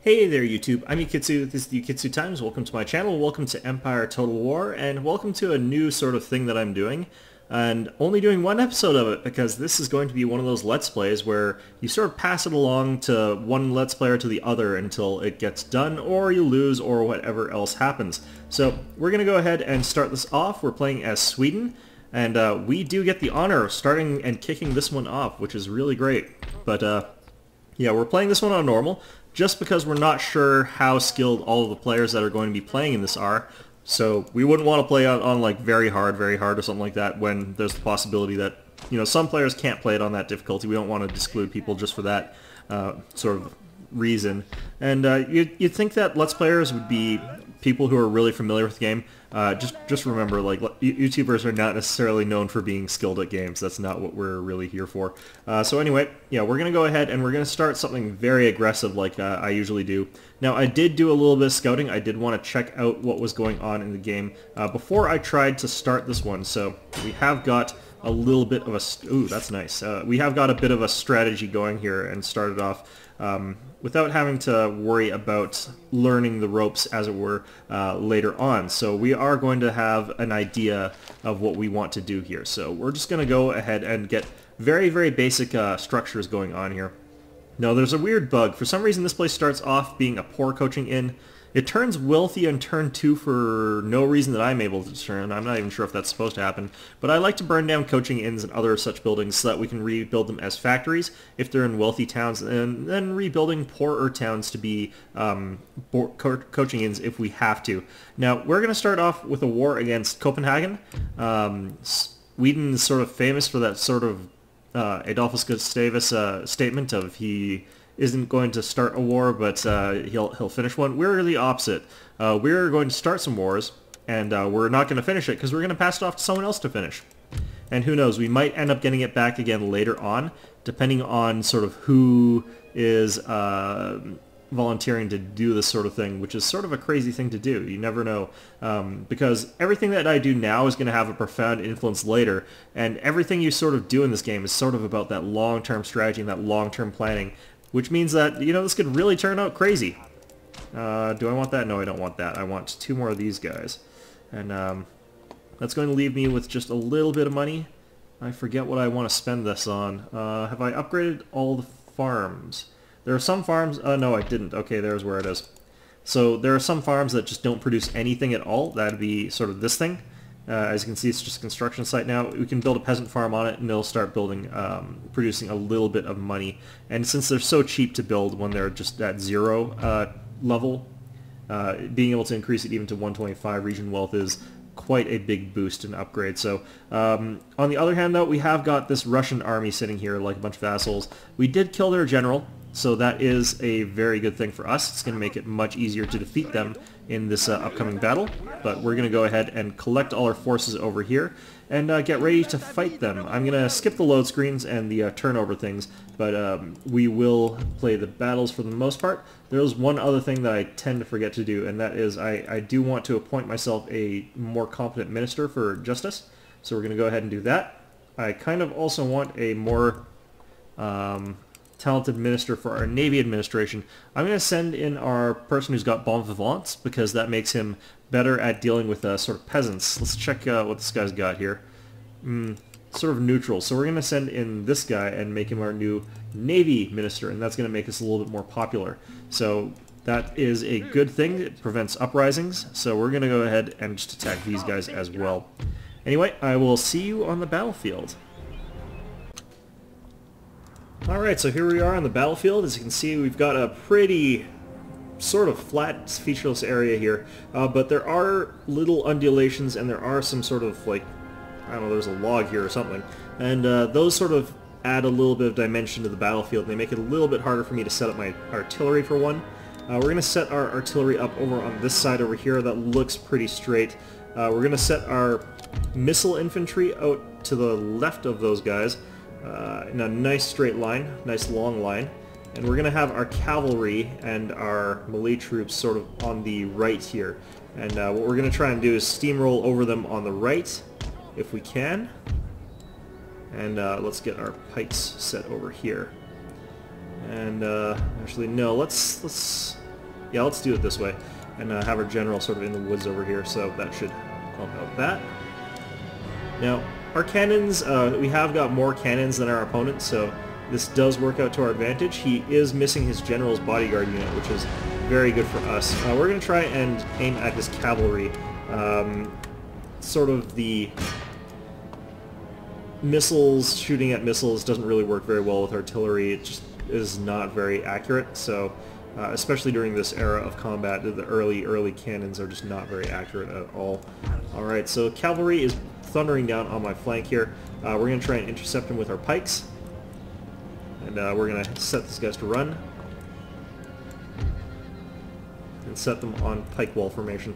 Hey there YouTube, I'm Yukitsu, this is the Yukitsu Times, welcome to my channel, welcome to Empire Total War, and welcome to a new sort of thing that I'm doing. And only doing one episode of it because this is going to be one of those Let's Plays where you sort of pass it along to one Let's Player to the other until it gets done, or you lose, or whatever else happens. So we're going to go ahead and start this off. We're playing as Sweden, and we do get the honor of starting and kicking this one off, which is really great. But yeah, we're playing this one on normal, just because we're not sure how skilled all of the players that are going to be playing in this are. So we wouldn't want to play on like very hard or something like that when there's the possibility that, you know, some players can't play it on that difficulty. We don't want to exclude people just for that sort of reason. And you'd think that Let's Players would be people who are really familiar with the game. Just remember, like, YouTubers are not necessarily known for being skilled at games. That's not what we're really here for. So anyway, yeah, we're going to go ahead and we're going to start something very aggressive like I usually do. Now, I did do a little bit of scouting. I did want to check out what was going on in the game before I tried to start this one. So we have got a little bit of a... Ooh, that's nice. We have got a bit of a strategy going here and started off without having to worry about learning the ropes, as it were, later on. So we are going to have an idea of what we want to do here. So we're just going to go ahead and get very, very basic structures going on here. Now, there's a weird bug. For some reason, this place starts off being a poor coaching inn. It turns wealthy on turn 2 for no reason that I'm able to discern. I'm not even sure if that's supposed to happen. But I like to burn down coaching inns and other such buildings so that we can rebuild them as factories if they're in wealthy towns, and then rebuilding poorer towns to be coaching inns if we have to. Now, we're going to start off with a war against Copenhagen. Sweden is sort of famous for that sort of Adolphus Gustavus statement of he isn't going to start a war, but he'll finish one. We're the opposite. We're going to start some wars, and we're not going to finish it because we're going to pass it off to someone else to finish. And who knows, we might end up getting it back again later on, depending on sort of who is volunteering to do this sort of thing, which is sort of a crazy thing to do. You never know, because everything that I do now is going to have a profound influence later, and everything you sort of do in this game is sort of about that long-term strategy and that long-term planning, which means that, you know, this could really turn out crazy. Do I want that? No, I don't want that. I want 2 more of these guys. And that's going to leave me with just a little bit of money. I forget what I want to spend this on. Have I upgraded all the farms? There are some farms... no, I didn't. Okay, there's where it is. So there are some farms that just don't produce anything at all. That'd be sort of this thing. As you can see, it's just a construction site now. We can build a peasant farm on it, and they'll start building, producing a little bit of money. And since they're so cheap to build when they're just at 0 level, being able to increase it even to 125 region wealth is quite a big boost and upgrade. So, on the other hand, though, we have got this Russian army sitting here like a bunch of assholes. We did kill their general, so that is a very good thing for us. It's going to make it much easier to defeat them in this upcoming battle. But we're going to go ahead and collect all our forces over here and get ready to fight them. I'm going to skip the load screens and the turnover things, but we will play the battles for the most part. There's one other thing that I tend to forget to do, and that is I do want to appoint myself a more competent minister for justice. So we're going to go ahead and do that. I kind of also want a more... talented minister for our Navy administration. I'm going to send in our person who's got bon vivants because that makes him better at dealing with sort of peasants. Let's check what this guy's got here. Sort of neutral. So we're going to send in this guy and make him our new Navy minister, and that's going to make us a little bit more popular. So that is a good thing. It prevents uprisings. So we're going to go ahead and just attack these guys as well. Anyway, I will see you on the battlefield. Alright, so here we are on the battlefield. As you can see, we've got a pretty sort of flat, featureless area here, but there are little undulations and there are some sort of, like, I don't know, there's a log here or something, and those sort of add a little bit of dimension to the battlefield. They make it a little bit harder for me to set up my artillery for one. We're going to set our artillery up over on this side over here. That looks pretty straight. We're going to set our missile infantry out to the left of those guys, in a nice straight line, nice long line, and we're going to have our cavalry and our melee troops sort of on the right here. And what we're going to try and do is steamroll over them on the right, if we can. And let's get our pikes set over here. And actually, no, let's Yeah, let's do it this way. And have our general sort of in the woods over here, so that should help out that. Now, our cannons, we have got more cannons than our opponent, so this does work out to our advantage. He is missing his general's bodyguard unit, which is very good for us. We're going to try and aim at his cavalry. Sort of the missiles, shooting at missiles doesn't really work very well with artillery. It just is not very accurate, so especially during this era of combat, the early cannons are just not very accurate at all. Alright, so cavalry is thundering down on my flank here. We're going to try and intercept him with our pikes. And we're going to set these guys to run. And set them on pike wall formation.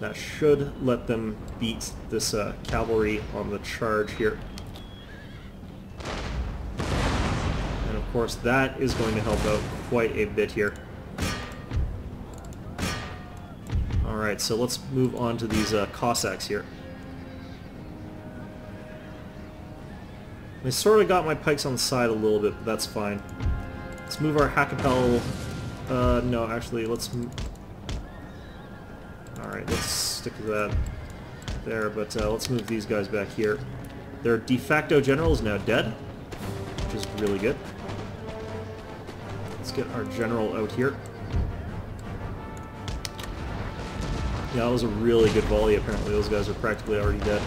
That should let them beat this cavalry on the charge here. And of course that is going to help out quite a bit here. Alright, so let's move on to these Cossacks here. I sort of got my pikes on the side a little bit, but that's fine. Let's move our Hakapel... no, actually, let's... Alright, let's stick to that there, but let's move these guys back here. Their de facto general is now dead, which is really good. Let's get our general out here. Yeah, that was a really good volley, apparently. Those guys are practically already dead.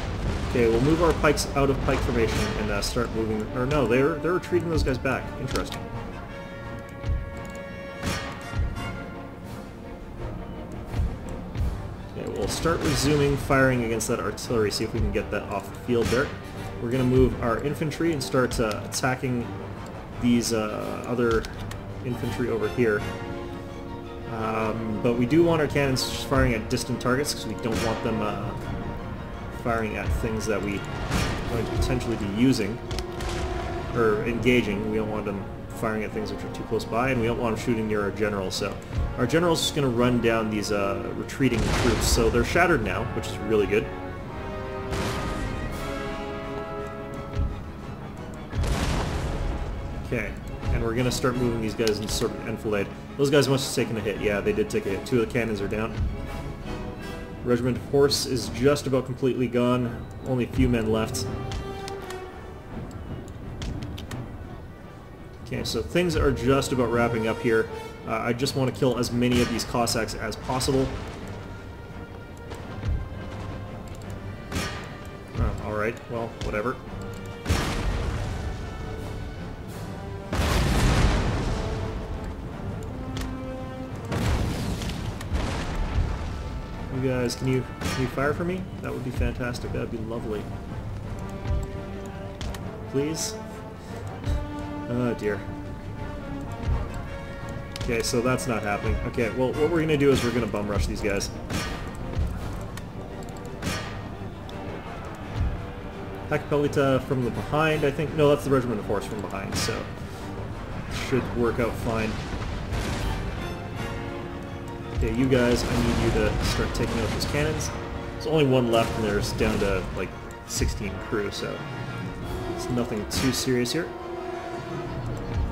Okay, we'll move our pikes out of pike formation and start moving... Or no, they're retreating those guys back. Interesting. Okay, we'll start resuming firing against that artillery, see if we can get that off the field there. We're going to move our infantry and start attacking these other infantry over here. But we do want our cannons just firing at distant targets because we don't want them firing at things that we are going to potentially be using or engaging. We don't want them firing at things which are too close by, and we don't want them shooting near our general. So our general's just going to run down these retreating troops. So they're shattered now, which is really good. Okay, and we're going to start moving these guys into sort of enfilade. Those guys must have taken a hit. Yeah, they did take a hit. 2 of the cannons are down. Regiment of horse is just about completely gone. Only a few men left. Okay, so things are just about wrapping up here. I just want to kill as many of these Cossacks as possible. Oh, alright, well, whatever. You guys, can you fire for me? That would be fantastic. That would be lovely. Please? Oh dear. Okay, so that's not happening. Okay, well, what we're going to do is we're going to bum rush these guys. Hakapelita from the behind, I think. No, that's the Regiment of Horse from behind, so should work out fine. Okay, you guys, I need you to start taking out those cannons. There's only one left, and there's down to, like, 16 crew, so it's nothing too serious here.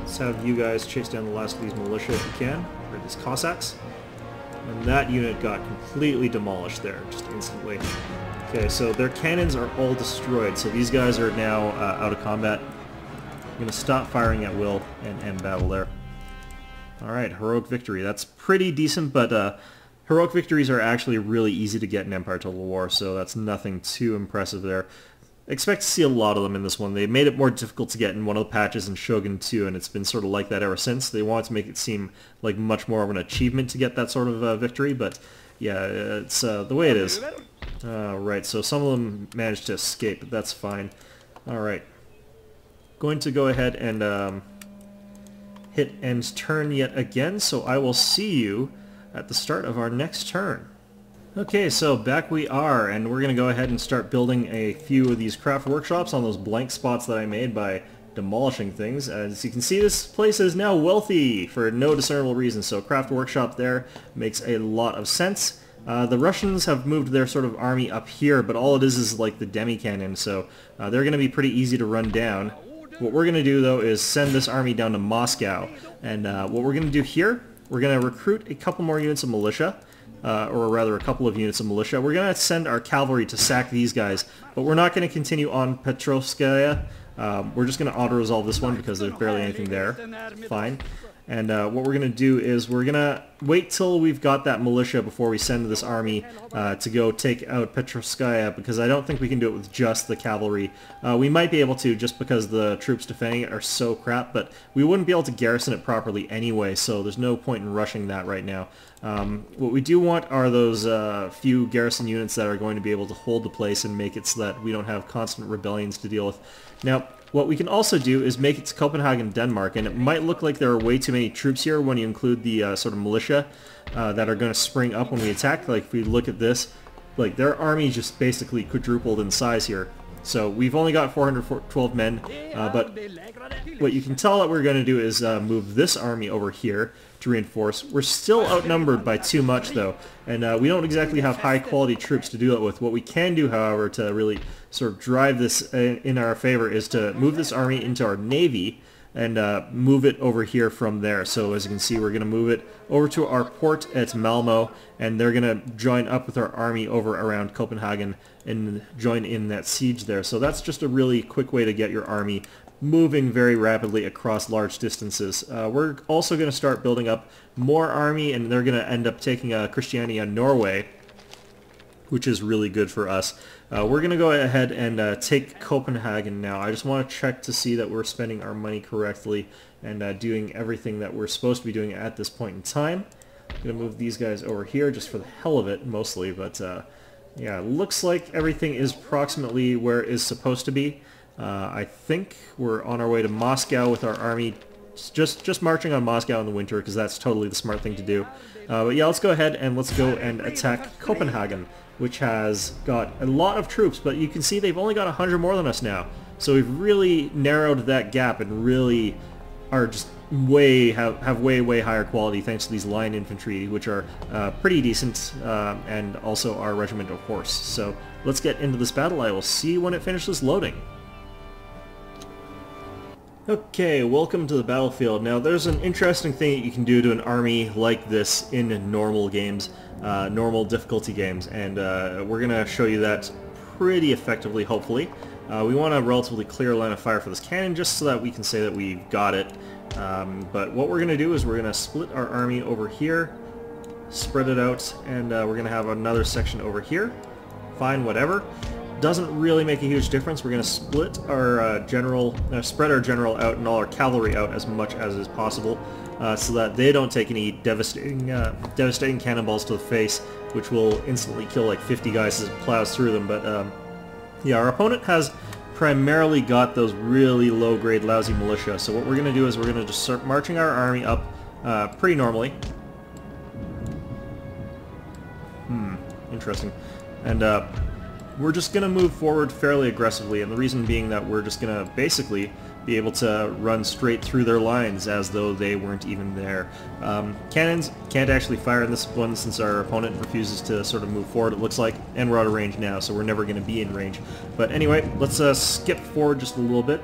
Let's have you guys chase down the last of these militia if you can, or these Cossacks. And that unit got completely demolished there, just instantly. Okay, so their cannons are all destroyed, so these guys are now out of combat. I'm going to stop firing at will and end battle there. Alright, heroic victory. That's pretty decent, but heroic victories are actually really easy to get in Empire Total War, so that's nothing too impressive there. Expect to see a lot of them in this one. They made it more difficult to get in one of the patches in Shogun 2, and it's been sort of like that ever since. They wanted to make it seem like much more of an achievement to get that sort of victory, but yeah, it's the way it is. Right, so some of them managed to escape, but that's fine. Alright. Going to go ahead and hit end turn yet again, so I will see you at the start of our next turn. Okay, so back we are, and we're going to go ahead and start building a few of these craft workshops on those blank spots that I made by demolishing things. As you can see, this place is now wealthy for no discernible reason, so craft workshop there makes a lot of sense. The Russians have moved their sort of army up here, but all it is like the demi-cannon, so they're going to be pretty easy to run down. What we're going to do, though, is send this army down to Moscow, and what we're going to do here We're going to recruit a couple more units of militia, or rather a couple of units of militia. We're going to send our cavalry to sack these guys, but we're not going to continue on Petrovskaya. We're just going to auto-resolve this one because there's barely anything there. Fine. And what we're going to do is we're going to wait till we've got that militia before we send this army to go take out Petrovskaya, because I don't think we can do it with just the cavalry. We might be able to just because the troops defending it are so crap, but we wouldn't be able to garrison it properly anyway, so there's no point in rushing that right now. What we do want are those few garrison units that are going to be able to hold the place and make it so that we don't have constant rebellions to deal with. Now, what we can also do is make it to Copenhagen, Denmark, and it might look like there are way too many troops here when you include the sort of militia that are going to spring up when we attack. Like, if we look at this, like, their army just basically quadrupled in size here. So we've only got 412 men, but what you can tell that we're going to do is move this army over here to reinforce. We're still outnumbered by too much, though, and we don't exactly have high-quality troops to do it with. What we can do, however, to really sort of drive this in our favor is to move this army into our navy and move it over here from there. So as you can see, we're going to move it over to our port at Malmo, and they're going to join up with our army over around Copenhagen and join in that siege there. So that's just a really quick way to get your army moving very rapidly across large distances. We're also going to start building up more army, and they're going to end up taking Christiania Norway, which is really good for us. We're going to go ahead and take Copenhagen now. I just want to check to see that we're spending our money correctly and doing everything that we're supposed to be doing at this point in time. I'm going to move these guys over here just for the hell of it, mostly, but yeah, looks like everything is approximately where it is supposed to be. I think we're on our way to Moscow with our army, just marching on Moscow in the winter, because that's totally the smart thing to do. But yeah, let's go ahead and let's go and attack Copenhagen, which has got a lot of troops, but you can see they've only got 100 more than us now. So we've really narrowed that gap and really are just have way higher quality thanks to these line infantry, which are pretty decent, and also our regiment of horse. So let's get into this battle. I will see when it finishes loading. Okay, welcome to the battlefield. Now there's an interesting thing that you can do to an army like this in normal games, normal difficulty games, and we're going to show you that pretty effectively, hopefully. We want a relatively clear line of fire for this cannon just so that we can say that we've got it. But what we're going to do is we're going to split our army over here, spread it out, and we're going to have another section over here. Fine, whatever. Doesn't really make a huge difference. We're going to split our spread our general out and all our cavalry out as much as is possible, so that they don't take any devastating cannonballs to the face, which will instantly kill like 50 guys as it plows through them. But yeah, our opponent has primarily got those really low-grade lousy militia. So what we're going to do is we're going to just start marching our army up pretty normally. Interesting. And we're just going to move forward fairly aggressively, and the reason being that we're just going to basically be able to run straight through their lines as though they weren't even there. Cannons can't actually fire in this one since our opponent refuses to sort of move forward, it looks like, and we're out of range now, so we're never going to be in range. But anyway, let's skip forward just a little bit.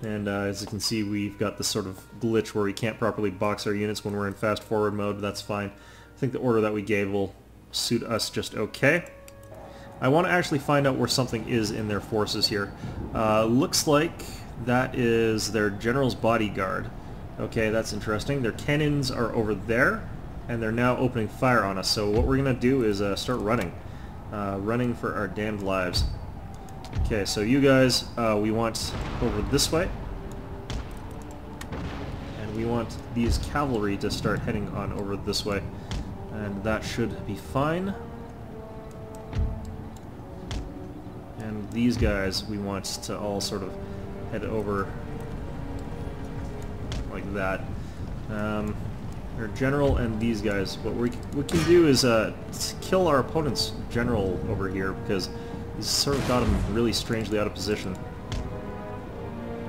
And as you can see, we've got this sort of glitch where we can't properly box our units when we're in fast forward mode. That's fine. I think the order that we gave will suit us just okay. I want to actually find out where something is in their forces here. Looks like that is their general's bodyguard. Okay, that's interesting. Their cannons are over there, and they're now opening fire on us. So what we're going to do is start running. Running for our damned lives. Okay, so you guys, we want over this way. And we want these cavalry to start heading on over this way. And that should be fine. And these guys we want to all sort of head over like that. Our general and these guys, what we can do is kill our opponent's general over here, because he's sort of got him really strangely out of position.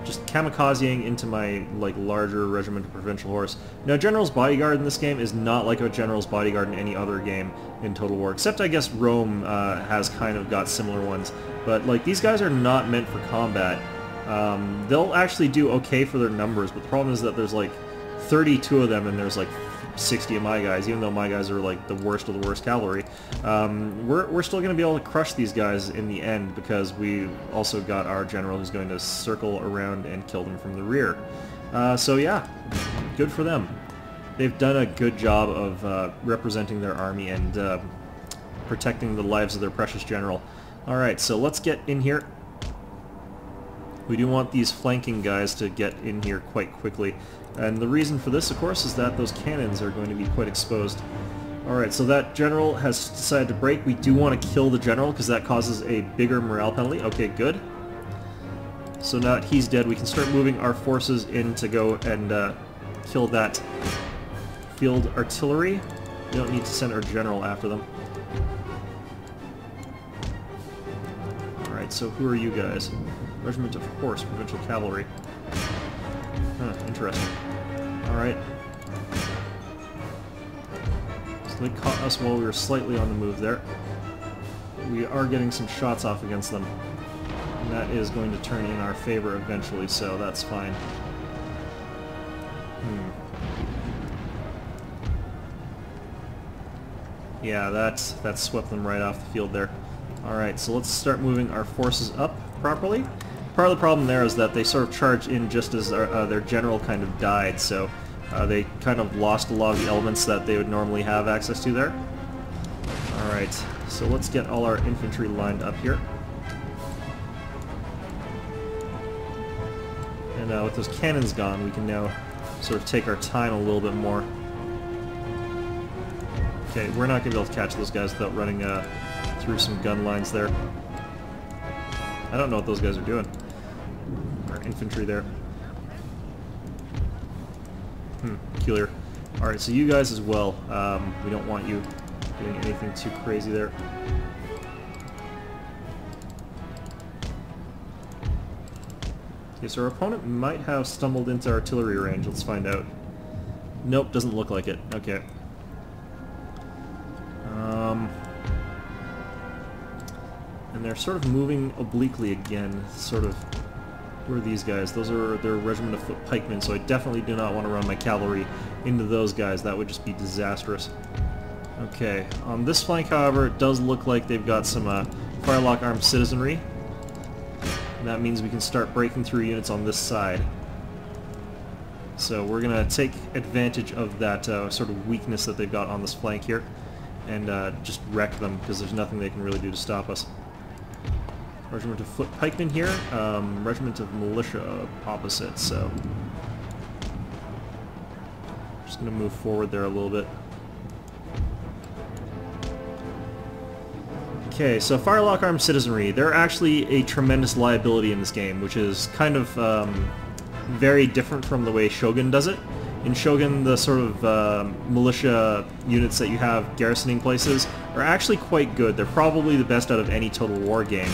Just kamikazing into my larger regiment of provincial horse. Now, General's Bodyguard in this game is not like a General's Bodyguard in any other game in Total War, except I guess Rome has kind of got similar ones. But these guys are not meant for combat. They'll actually do okay for their numbers, but the problem is that there's 32 of them and there's like 60 of my guys, even though my guys are like the worst of the worst cavalry. We're still going to be able to crush these guys in the end because we also got our general who's going to circle around and kill them from the rear. So yeah, good for them. They've done a good job of representing their army and protecting the lives of their precious general. Alright, so let's get in here. We do want these flanking guys to get in here quite quickly. And the reason for this, of course, is that those cannons are going to be quite exposed. Alright, so that general has decided to break. We do want to kill the general because that causes a bigger morale penalty. Okay, good. So now that he's dead, we can start moving our forces in to go and kill that field artillery. We don't need to send our general after them. Alright, so who are you guys? Regiment of Horse, Provincial Cavalry. Huh, interesting. Alright. So they caught us while we were slightly on the move there. We are getting some shots off against them. And that is going to turn in our favor eventually, so that's fine. Yeah, that swept them right off the field there. Alright, so let's start moving our forces up properly. Part of the problem there is that they sort of charged in just as their general kind of died, so they kind of lost a lot of the elements that they would normally have access to there. Alright, so let's get all our infantry lined up here. And with those cannons gone, we can now sort of take our time a little bit more. Okay, we're not going to be able to catch those guys without running through some gun lines there. I don't know what those guys are doing. Our infantry there. Peculiar. Alright, so you guys as well. We don't want you doing anything too crazy there. Okay, so our opponent might have stumbled into artillery range. Let's find out. Nope, doesn't look like it. Okay. And they're sort of moving obliquely again, sort of. Who are these guys? Those are their regiment of foot pikemen, so I definitely do not want to run my cavalry into those guys. That would just be disastrous. Okay, on this flank, however, it does look like they've got some firelock armed citizenry. And that means we can start breaking through units on this side. So we're going to take advantage of that sort of weakness that they've got on this flank here, and just wreck them, because there's nothing they can really do to stop us. Regiment of foot pikemen here, regiment of militia opposite, so just going to move forward there a little bit. Okay, so firelock armed citizenry, they're actually a tremendous liability in this game, which is kind of very different from the way Shogun does it. In Shogun, the sort of militia units that you have garrisoning places are actually quite good. They're probably the best out of any Total War game.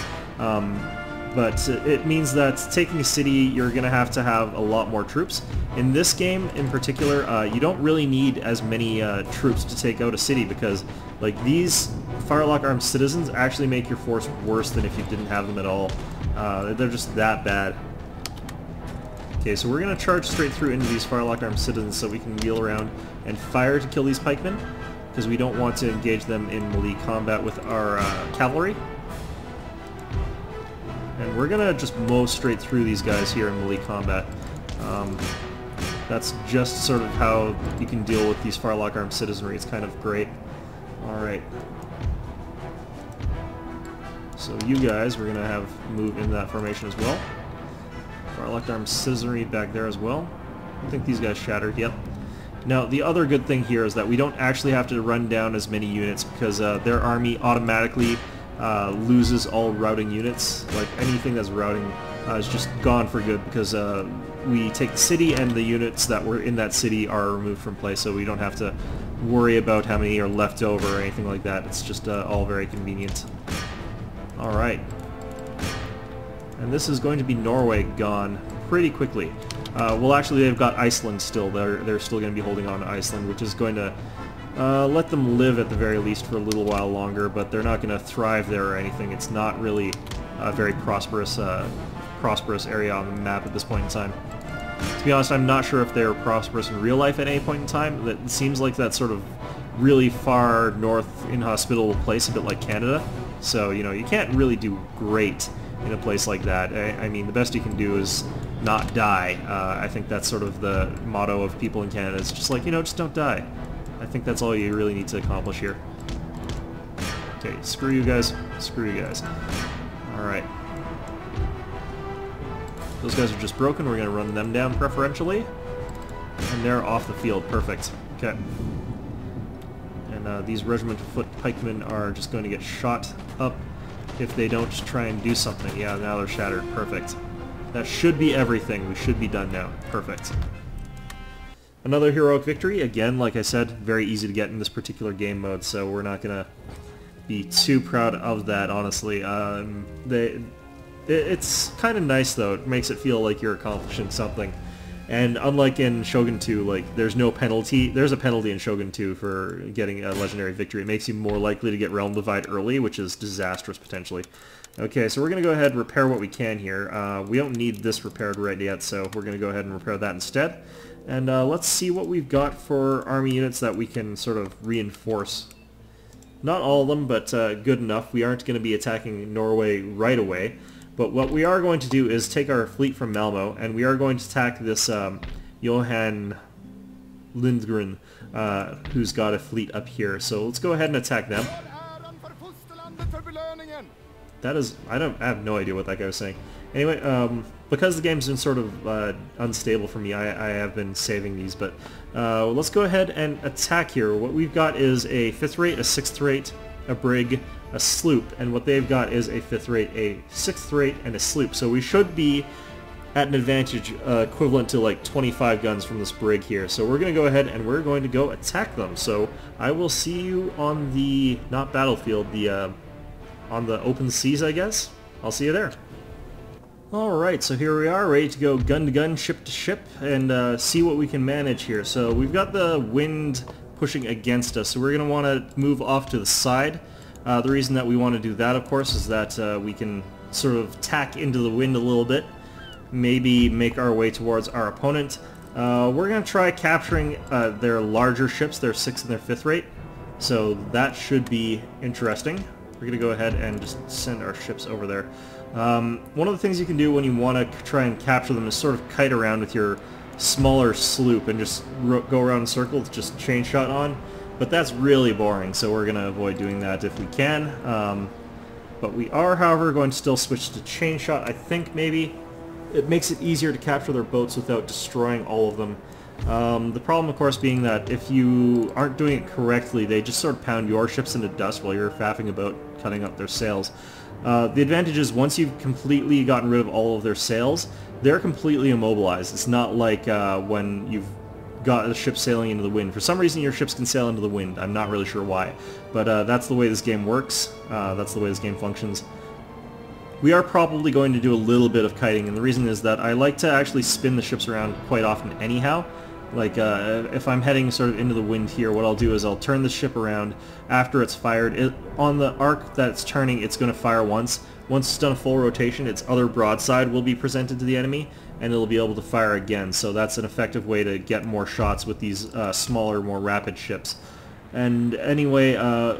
But it means that taking a city, you're going to have a lot more troops. In this game, in particular, you don't really need as many troops to take out a city, because like these firelock armed citizens actually make your force worse than if you didn't have them at all. They're just that bad. Okay, so we're going to charge straight through into these firelock armed citizens so we can wheel around and fire to kill these pikemen, because we don't want to engage them in melee combat with our cavalry. And we're going to just mow straight through these guys here in melee combat. That's just sort of how you can deal with these firelock armed citizenry. It's kind of great. Alright. So you guys, we're going to have move into that formation as well. Firelock armed citizenry back there as well. I think these guys shattered, yep. Now, the other good thing here is that we don't actually have to run down as many units, because their army automatically loses all routing units. Like, anything that's routing is just gone for good, because we take the city and the units that were in that city are removed from play, so we don't have to worry about how many are left over or anything like that. It's just all very convenient. Alright. And this is going to be Norway gone pretty quickly. Well, actually, they've got Iceland still. They're still going to be holding on to Iceland, which is going to let them live at the very least for a little while longer, but they're not going to thrive there or anything. It's not really a very prosperous area on the map at this point in time. To be honest, I'm not sure if they're prosperous in real life at any point in time. That seems like that sort of really far north inhospitable place, a bit like Canada. So, you know, you can't really do great in a place like that. I mean, the best you can do is not die. I think that's sort of the motto of people in Canada. It's just like, you know, just don't die. I think that's all you really need to accomplish here. Okay, screw you guys. Screw you guys. Alright. Those guys are just broken. We're going to run them down preferentially. And they're off the field. Perfect. Okay. And these regiment of foot pikemen are just going to get shot up if they don't try and do something. Yeah, now they're shattered. Perfect. That should be everything. We should be done now. Perfect. Another heroic victory. Again, like I said, very easy to get in this particular game mode, so we're not going to be too proud of that, honestly. It's kind of nice, though. It makes it feel like you're accomplishing something. And unlike in Shogun 2, like, there's no penalty. There's a penalty in Shogun 2 for getting a legendary victory. It makes you more likely to get Realm Divide early, which is disastrous, potentially. Okay, so we're going to go ahead and repair what we can here. We don't need this repaired right yet, so we're going to go ahead and repair that instead. And let's see what we've got for army units that we can sort of reinforce. Not all of them, but good enough. We aren't going to be attacking Norway right away. But what we are going to do is take our fleet from Malmo, and we are going to attack this Johan Lindgren, who's got a fleet up here. So let's go ahead and attack them. That is... I have no idea what that guy was saying. Anyway, because the game's been sort of unstable for me, I have been saving these, but let's go ahead and attack here. What we've got is a 5th rate, a 6th rate, a brig, a sloop, and what they've got is a 5th rate, a 6th rate, and a sloop. So we should be at an advantage equivalent to like 25 guns from this brig here. So we're going to go ahead and we're going to go attack them. So I will see you on the, not battlefield, the on the open seas, I guess. I'll see you there. Alright, so here we are, ready to go gun to gun, ship to ship, and see what we can manage here. So we've got the wind pushing against us, so we're going to want to move off to the side. The reason that we want to do that, of course, is that we can sort of tack into the wind a little bit, maybe make our way towards our opponent. We're going to try capturing their larger ships, their 6th and their 5th rate, so that should be interesting. We're going to go ahead and just send our ships over there. One of the things you can do when you want to try and capture them is sort of kite around with your smaller sloop and just go around in a circle with just chain shot on. But that's really boring, so we're going to avoid doing that if we can. But we are, however, going to still switch to chain shot. I think maybe it makes it easier to capture their boats without destroying all of them. The problem, of course, being that if you aren't doing it correctly, they just sort of pound your ships into dust while you're faffing about cutting up their sails. The advantage is once you've completely gotten rid of all of their sails, they're completely immobilized. It's not like when you've got a ship sailing into the wind. For some reason your ships can sail into the wind. I'm not really sure why. But that's the way this game works. That's the way this game functions. We are probably going to do a little bit of kiting, and the reason is that I like to actually spin the ships around quite often anyhow. Like, if I'm heading sort of into the wind here, what I'll do is I'll turn the ship around after it's fired. On the arc that it's turning, it's going to fire once. Once it's done a full rotation, its other broadside will be presented to the enemy, and it'll be able to fire again. So that's an effective way to get more shots with these smaller, more rapid ships. And anyway,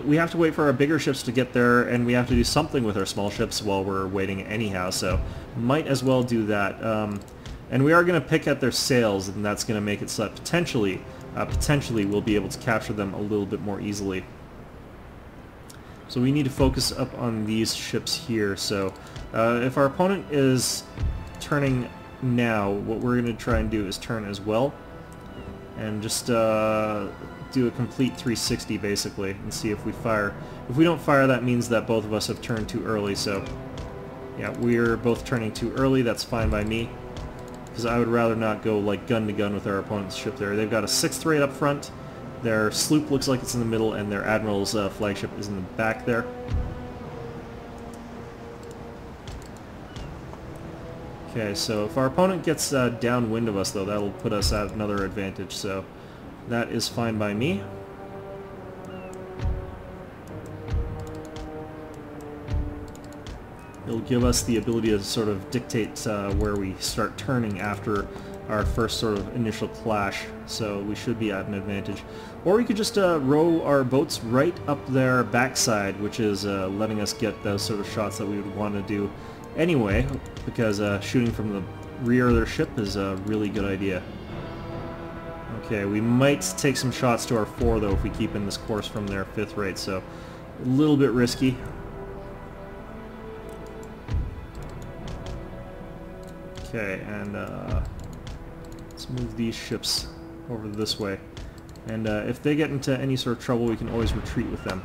we have to wait for our bigger ships to get there, and we have to do something with our small ships while we're waiting anyhow, so might as well do that. And we are going to pick at their sails, and that's going to make it so that potentially we'll be able to capture them a little bit more easily. So we need to focus up on these ships here. So if our opponent is turning now, what we're going to try and do is turn as well, and just do a complete 360 basically, and see if we fire. If we don't fire, that means that both of us have turned too early. So yeah, we're both turning too early. That's fine by me, because I would rather not go like gun to gun with our opponent's ship there. They've got a 6th rate up front, their sloop looks like it's in the middle, and their admiral's flagship is in the back there. Okay, so if our opponent gets downwind of us though, that'll put us at another advantage, so that is fine by me. It'll give us the ability to sort of dictate where we start turning after our first sort of initial clash, so we should be at an advantage. Or we could just row our boats right up their backside, which is letting us get those sort of shots that we would want to do anyway, because shooting from the rear of their ship is a really good idea. Okay, we might take some shots to our fore though if we keep in this course from their 5th rate, so a little bit risky. Okay, and let's move these ships over this way. And if they get into any sort of trouble, we can always retreat with them.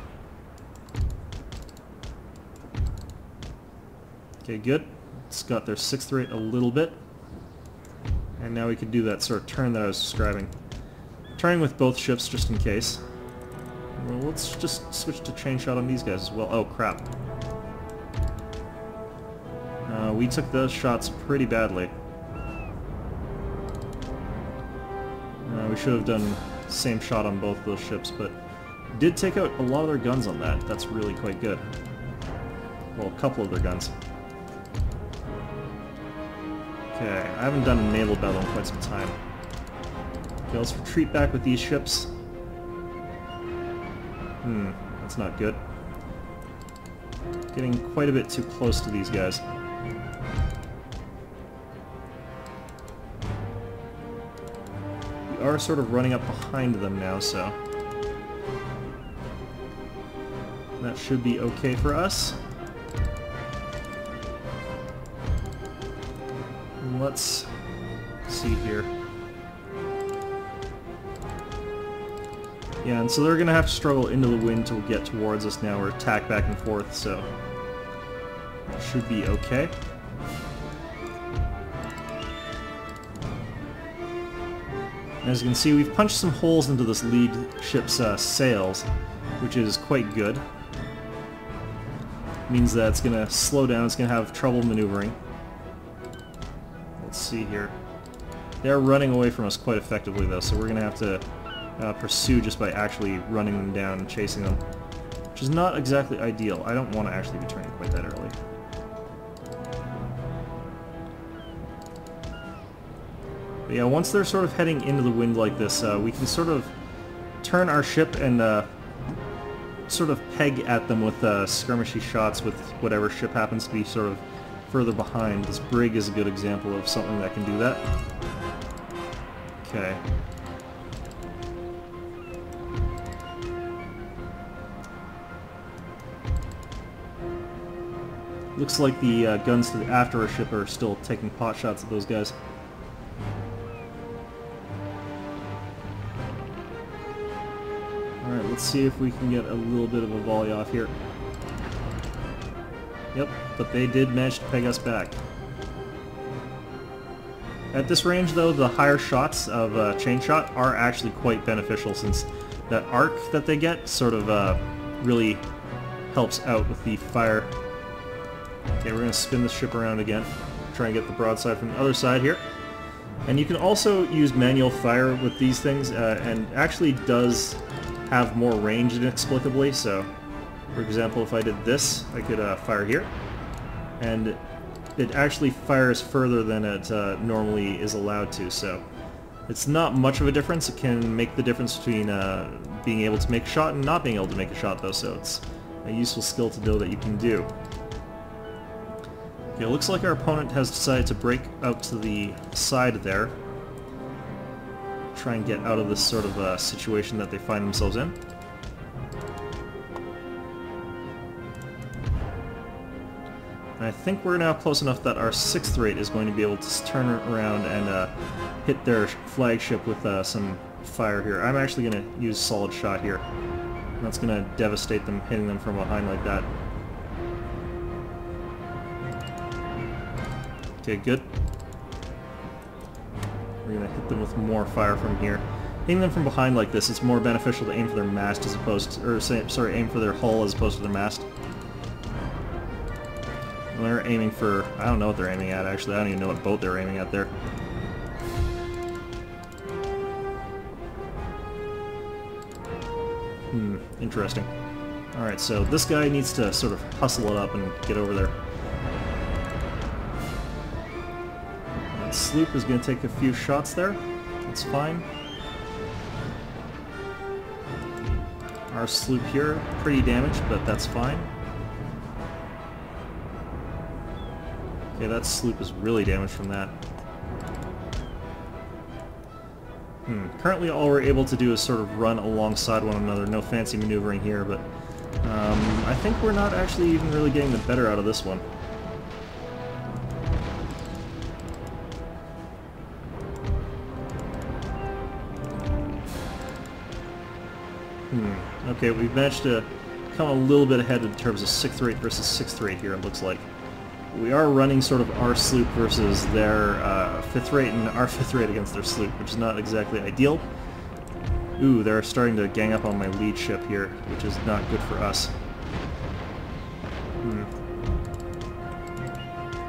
Okay, good. It's got their 6th rate a little bit. And now we can do that sort of turn that I was describing. Turning with both ships just in case. Well, let's just switch to chain shot on these guys as well. Oh, crap. We took those shots pretty badly. We should have done the same shot on both those ships, but did take out a lot of their guns on that. That's really quite good. Well, a couple of their guns. Okay, I haven't done a naval battle in quite some time. Okay, let's retreat back with these ships. That's not good. Getting quite a bit too close to these guys. We are sort of running up behind them now, so that should be okay for us. Let's see here. Yeah, and so they're going to have to struggle into the wind to get towards us now, or attack back and forth, so that should be okay. As you can see, we've punched some holes into this lead ship's sails, which is quite good. Means that it's going to slow down, it's going to have trouble maneuvering. Let's see here. They're running away from us quite effectively though, so we're going to have to pursue just by actually running them down and chasing them, which is not exactly ideal. I don't want to actually be turning quite that early. But yeah, once they're sort of heading into the wind like this, we can sort of turn our ship and sort of peg at them with skirmishy shots with whatever ship happens to be sort of further behind. This brig is a good example of something that can do that. Okay. Looks like the guns to the after our ship are still taking pot shots at those guys. Alright, let's see if we can get a little bit of a volley off here. Yep, but they did manage to peg us back. At this range though, the higher shots of chain shot are actually quite beneficial, since that arc that they get sort of really helps out with the fire. Okay, we're going to spin the ship around again, try and get the broadside from the other side here. And you can also use manual fire with these things, and actually does have more range inexplicably. So, for example, if I did this, I could fire here, and it actually fires further than it normally is allowed to, so it's not much of a difference. It can make the difference between being able to make a shot and not being able to make a shot though, so it's a useful skill to know that you can do. Okay, it looks like our opponent has decided to break out to the side there. Try and get out of this sort of situation that they find themselves in. And I think we're now close enough that our 6th rate is going to be able to turn around and hit their flagship with some fire here. I'm actually going to use solid shot here. That's going to devastate them, hitting them from behind like that. Okay, good. We're going to hit them with more fire from here. Hitting them from behind like this, it's more beneficial to aim for their mast as opposed to, or sorry, aim for their hull as opposed to their mast. And they're aiming for, I don't know what they're aiming at actually, I don't even know what boat they're aiming at there. Interesting. Alright, so this guy needs to sort of hustle it up and get over there. That sloop is going to take a few shots there. That's fine. Our sloop here, pretty damaged, but that's fine. Okay, that sloop is really damaged from that. Currently all we're able to do is sort of run alongside one another. No fancy maneuvering here, but I think we're not actually even really getting the better out of this one. Okay, we've managed to come a little bit ahead in terms of 6th rate versus 6th rate here, it looks like. We are running sort of our sloop versus their 5th rate and our 5th rate against their sloop, which is not exactly ideal. Ooh, they're starting to gang up on my lead ship here, which is not good for us.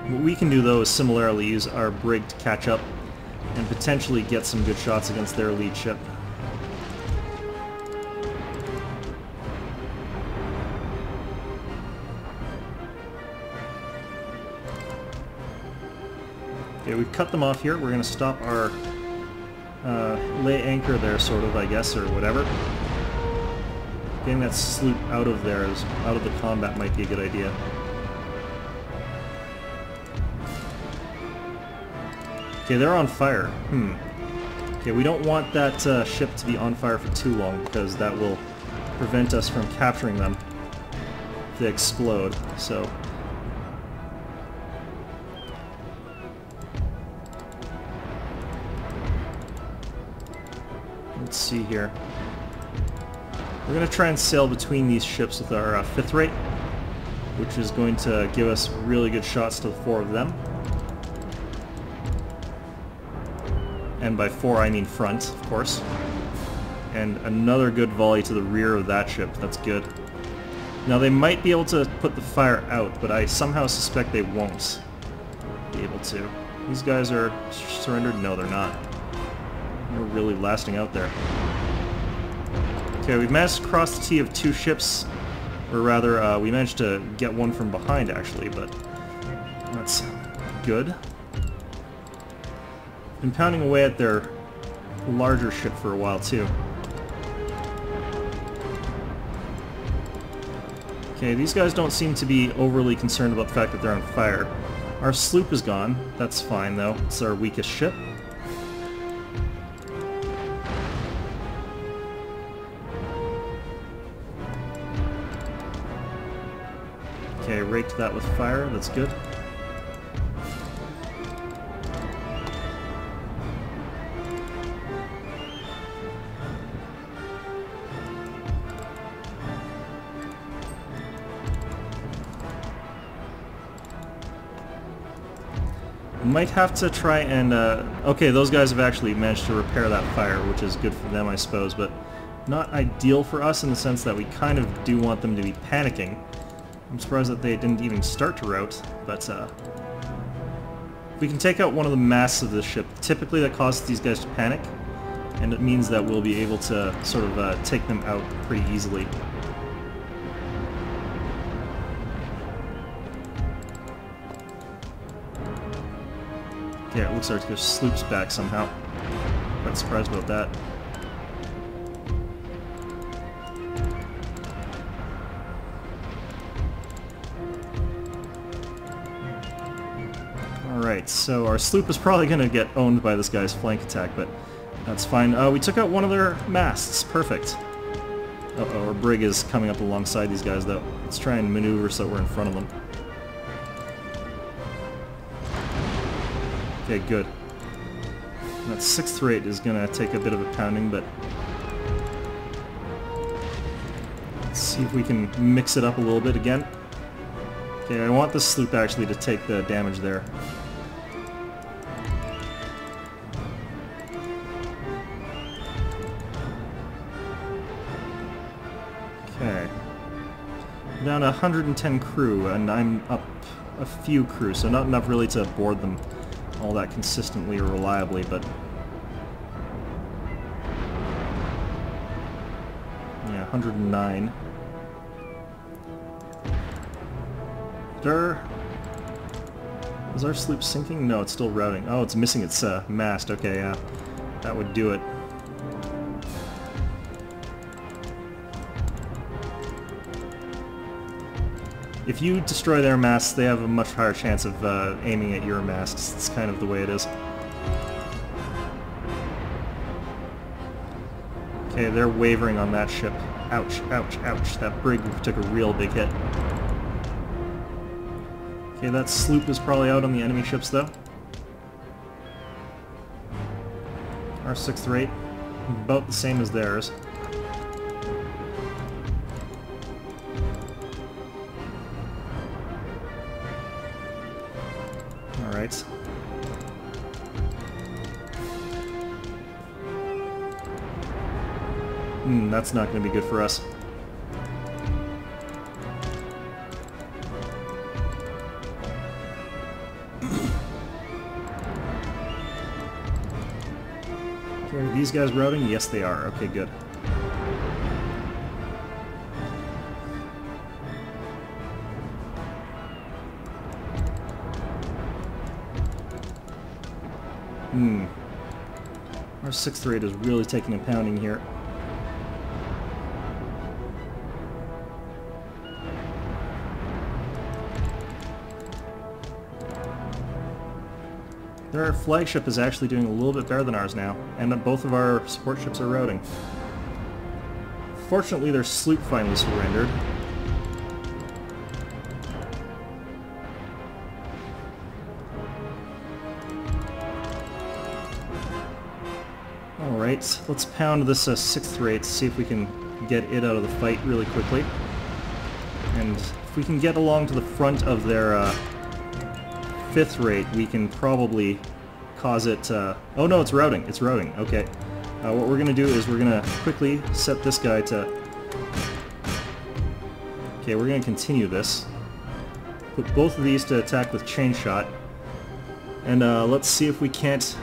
What we can do, though, is similarly use our brig to catch up and potentially get some good shots against their lead ship. Okay, we cut them off here. We're going to stop our lay anchor there, sort of, I guess, or whatever. Getting that sloop out of there, out of the combat, might be a good idea. Okay, they're on fire. Okay, we don't want that ship to be on fire for too long, because that will prevent us from capturing them if they explode, so... Let's see here. We're going to try and sail between these ships with our 5th rate, which is going to give us really good shots to the 4 of them. And by 4 I mean front, of course. And another good volley to the rear of that ship. That's good. Now they might be able to put the fire out, but I somehow suspect they won't be able to. These guys are surrendered? No, they're not. They're really lasting out there. Okay, we've managed to cross the T of 2 ships, or rather, we managed to get one from behind, actually, but that's good. Been pounding away at their larger ship for a while, too. Okay, these guys don't seem to be overly concerned about the fact that they're on fire. Our sloop is gone. That's fine, though. It's our weakest ship. Okay, raked that with fire. That's good. Might have to try and, okay, those guys have actually managed to repair that fire, which is good for them, I suppose, but not ideal for us in the sense that we kind of do want them to be panicking. I'm surprised that they didn't even start to rout, but, we can take out one of the masts of this ship. Typically that causes these guys to panic, and it means that we'll be able to sort of, take them out pretty easily. Yeah, it looks like their sloop's back somehow. Quite surprised about that. Alright, so our sloop is probably going to get owned by this guy's flank attack, but that's fine. We took out one of their masts. Perfect. Uh-oh, our brig is coming up alongside these guys, though. Let's try and maneuver so we're in front of them. Okay, good. That 6th rate is going to take a bit of a pounding, but let's see if we can mix it up a little bit again. Okay, I want the sloop actually to take the damage there. Okay. I'm down to 110 crew, and I'm up a few crew, so not enough really to board them all that consistently or reliably, but yeah, 109. Is our sloop sinking? No, it's still routing. Oh, it's missing its mast. Okay, yeah. That would do it. If you destroy their masts, they have a much higher chance of aiming at your masts. It's kind of the way it is. Okay, they're wavering on that ship. Ouch, ouch, ouch. That brig took a real big hit. Okay, that sloop is probably out on the enemy ships, though. Our 6th rate, about the same as theirs. Alright. That's not going to be good for us. Okay, are these guys routing? Yes, they are. Okay, good. Our 6th rate is really taking a pounding here. Their flagship is actually doing a little bit better than ours now, and both of our support ships are routing. Fortunately, their sloop finally surrendered. Alright, let's pound this 6th rate, see if we can get it out of the fight really quickly. And if we can get along to the front of their 5th rate, we can probably cause it... oh no, it's routing. It's routing. Okay. What we're going to do is we're going to quickly set this guy to... Okay, we're going to continue this. Put both of these to attack with chain shot. And let's see if we can't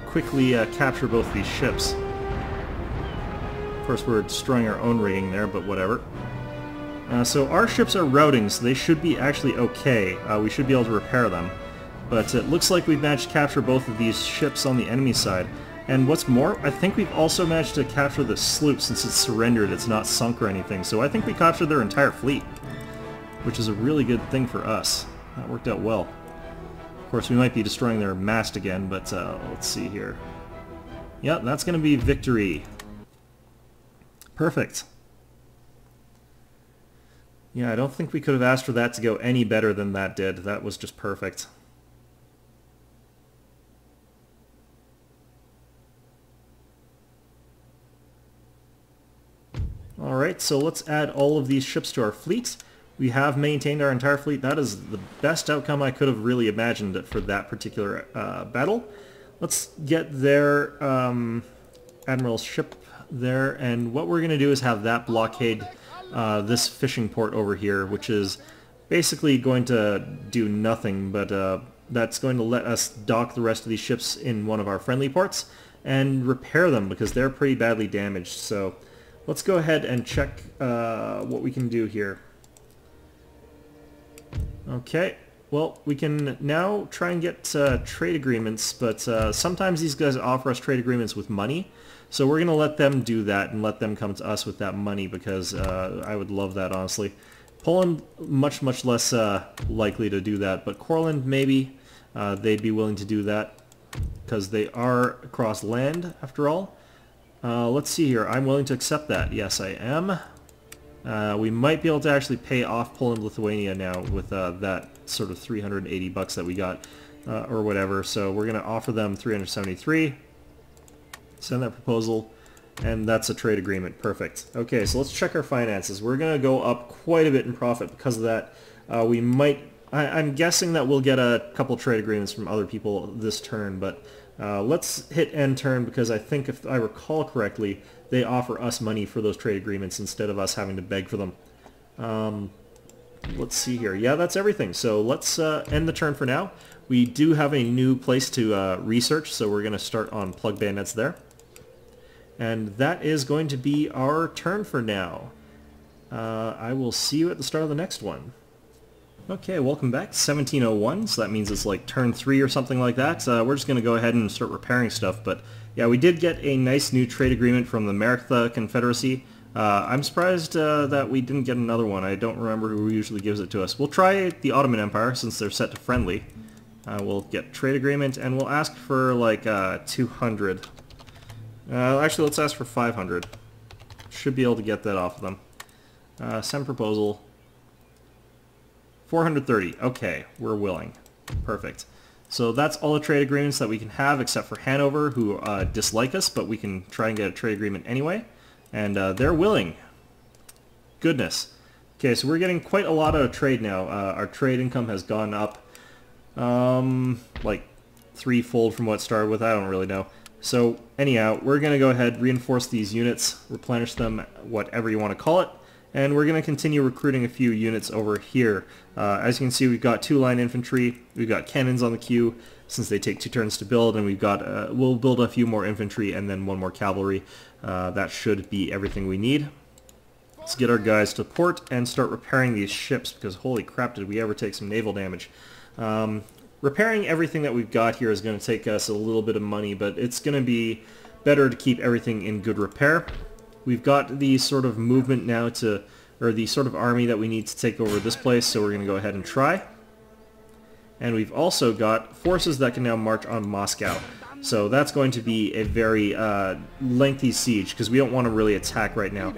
quickly capture both these ships. Of course, we're destroying our own rigging there, but whatever. So our ships are routing, so they should be actually okay. We should be able to repair them. But it looks like we've managed to capture both of these ships on the enemy side. And what's more, I think we've also managed to capture the sloop since it's surrendered. It's not sunk or anything. So I think we captured their entire fleet, which is a really good thing for us. That worked out well. Of course, we might be destroying their mast again, but let's see here. Yep, that's going to be victory. Perfect. Yeah, I don't think we could have asked for that to go any better than that did. That was just perfect. Alright, so let's add all of these ships to our fleet. We have maintained our entire fleet. That is the best outcome I could have really imagined for that particular battle. Let's get their admiral's ship there, and what we're going to do is have that blockade this fishing port over here, which is basically going to do nothing, but that's going to let us dock the rest of these ships in one of our friendly ports and repair them because they're pretty badly damaged. So let's go ahead and check what we can do here. Okay, well, we can now try and get trade agreements, but sometimes these guys offer us trade agreements with money, so we're going to let them do that and let them come to us with that money because I would love that, honestly. Poland, much, much less likely to do that, but Courland, maybe. They'd be willing to do that because they are across land, after all. Let's see here. I'm willing to accept that. Yes, I am. We might be able to actually pay off Poland, Lithuania now with that sort of 380 bucks that we got, or whatever. So we're going to offer them 373. Send that proposal, and that's a trade agreement. Perfect. Okay, so let's check our finances. We're going to go up quite a bit in profit because of that. We might... I'm guessing that we'll get a couple trade agreements from other people this turn, but let's hit end turn because I think if I recall correctly, they offer us money for those trade agreements instead of us having to beg for them. Let's see here. Yeah, that's everything. So let's end the turn for now. We do have a new place to research, so we're going to start on plug bayonets there. And that is going to be our turn for now. I will see you at the start of the next one. Okay, welcome back. 1701, so that means it's like turn 3 or something like that. We're just going to go ahead and start repairing stuff, but yeah, we did get a nice new trade agreement from the Merktha Confederacy. I'm surprised that we didn't get another one. I don't remember who usually gives it to us. We'll try the Ottoman Empire since they're set to friendly. We'll get trade agreement and we'll ask for like 200. Actually, let's ask for 500. Should be able to get that off of them. Send proposal. 430. Okay, we're willing. Perfect. So that's all the trade agreements that we can have except for Hanover, who dislike us, but we can try and get a trade agreement anyway. And they're willing. Goodness. Okay, so we're getting quite a lot of trade now. Our trade income has gone up like threefold from what it started with. I don't really know. So anyhow, we're going to go ahead, reinforce these units, replenish them, whatever you want to call it. And we're going to continue recruiting a few units over here. As you can see, we've got 2 line infantry, we've got cannons on the queue, since they take 2 turns to build, and we've got, we'll build a few more infantry and then 1 more cavalry. That should be everything we need. Let's get our guys to port and start repairing these ships, because holy crap, did we ever take some naval damage. Repairing everything that we've got here is going to take us a little bit of money, but it's going to be better to keep everything in good repair. We've got the sort of movement now to, or the sort of army that we need to take over this place, so we're going to go ahead and try. And we've also got forces that can now march on Moscow. So that's going to be a very lengthy siege, because we don't want to really attack right now.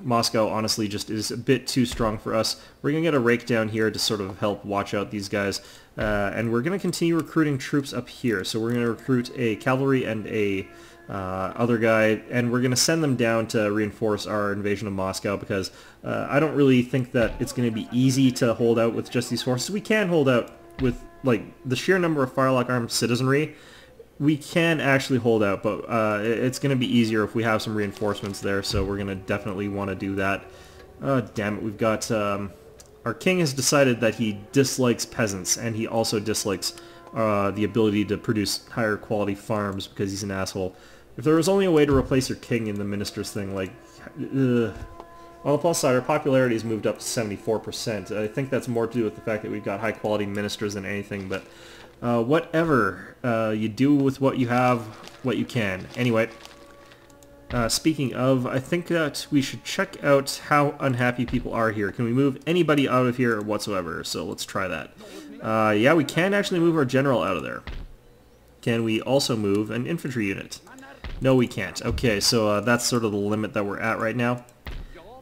Moscow honestly just is a bit too strong for us. We're going to get a rake down here to sort of help watch out these guys. And we're going to continue recruiting troops up here. So we're going to recruit a cavalry and a other guy, and we're going to send them down to reinforce our invasion of Moscow, because I don't really think that it's going to be easy to hold out with just these forces. We can hold out with like the sheer number of firelock armed citizenry. We can actually hold out, but it's going to be easier if we have some reinforcements there, so we're going to definitely want to do that. Damn it, we've got our king has decided that he dislikes peasants, and he also dislikes the ability to produce higher quality farms, because he's an asshole. If there was only a way to replace your king in the ministers thing, like, ugh. On the plus side, our popularity has moved up to 74%. I think that's more to do with the fact that we've got high quality ministers than anything, but whatever. You do with what you have, what you can. Anyway, speaking of, I think that we should check out how unhappy people are here. Can we move anybody out of here whatsoever? So let's try that. Yeah, we can actually move our general out of there. Can we also move an infantry unit? No, we can't. Okay, so that's sort of the limit that we're at right now.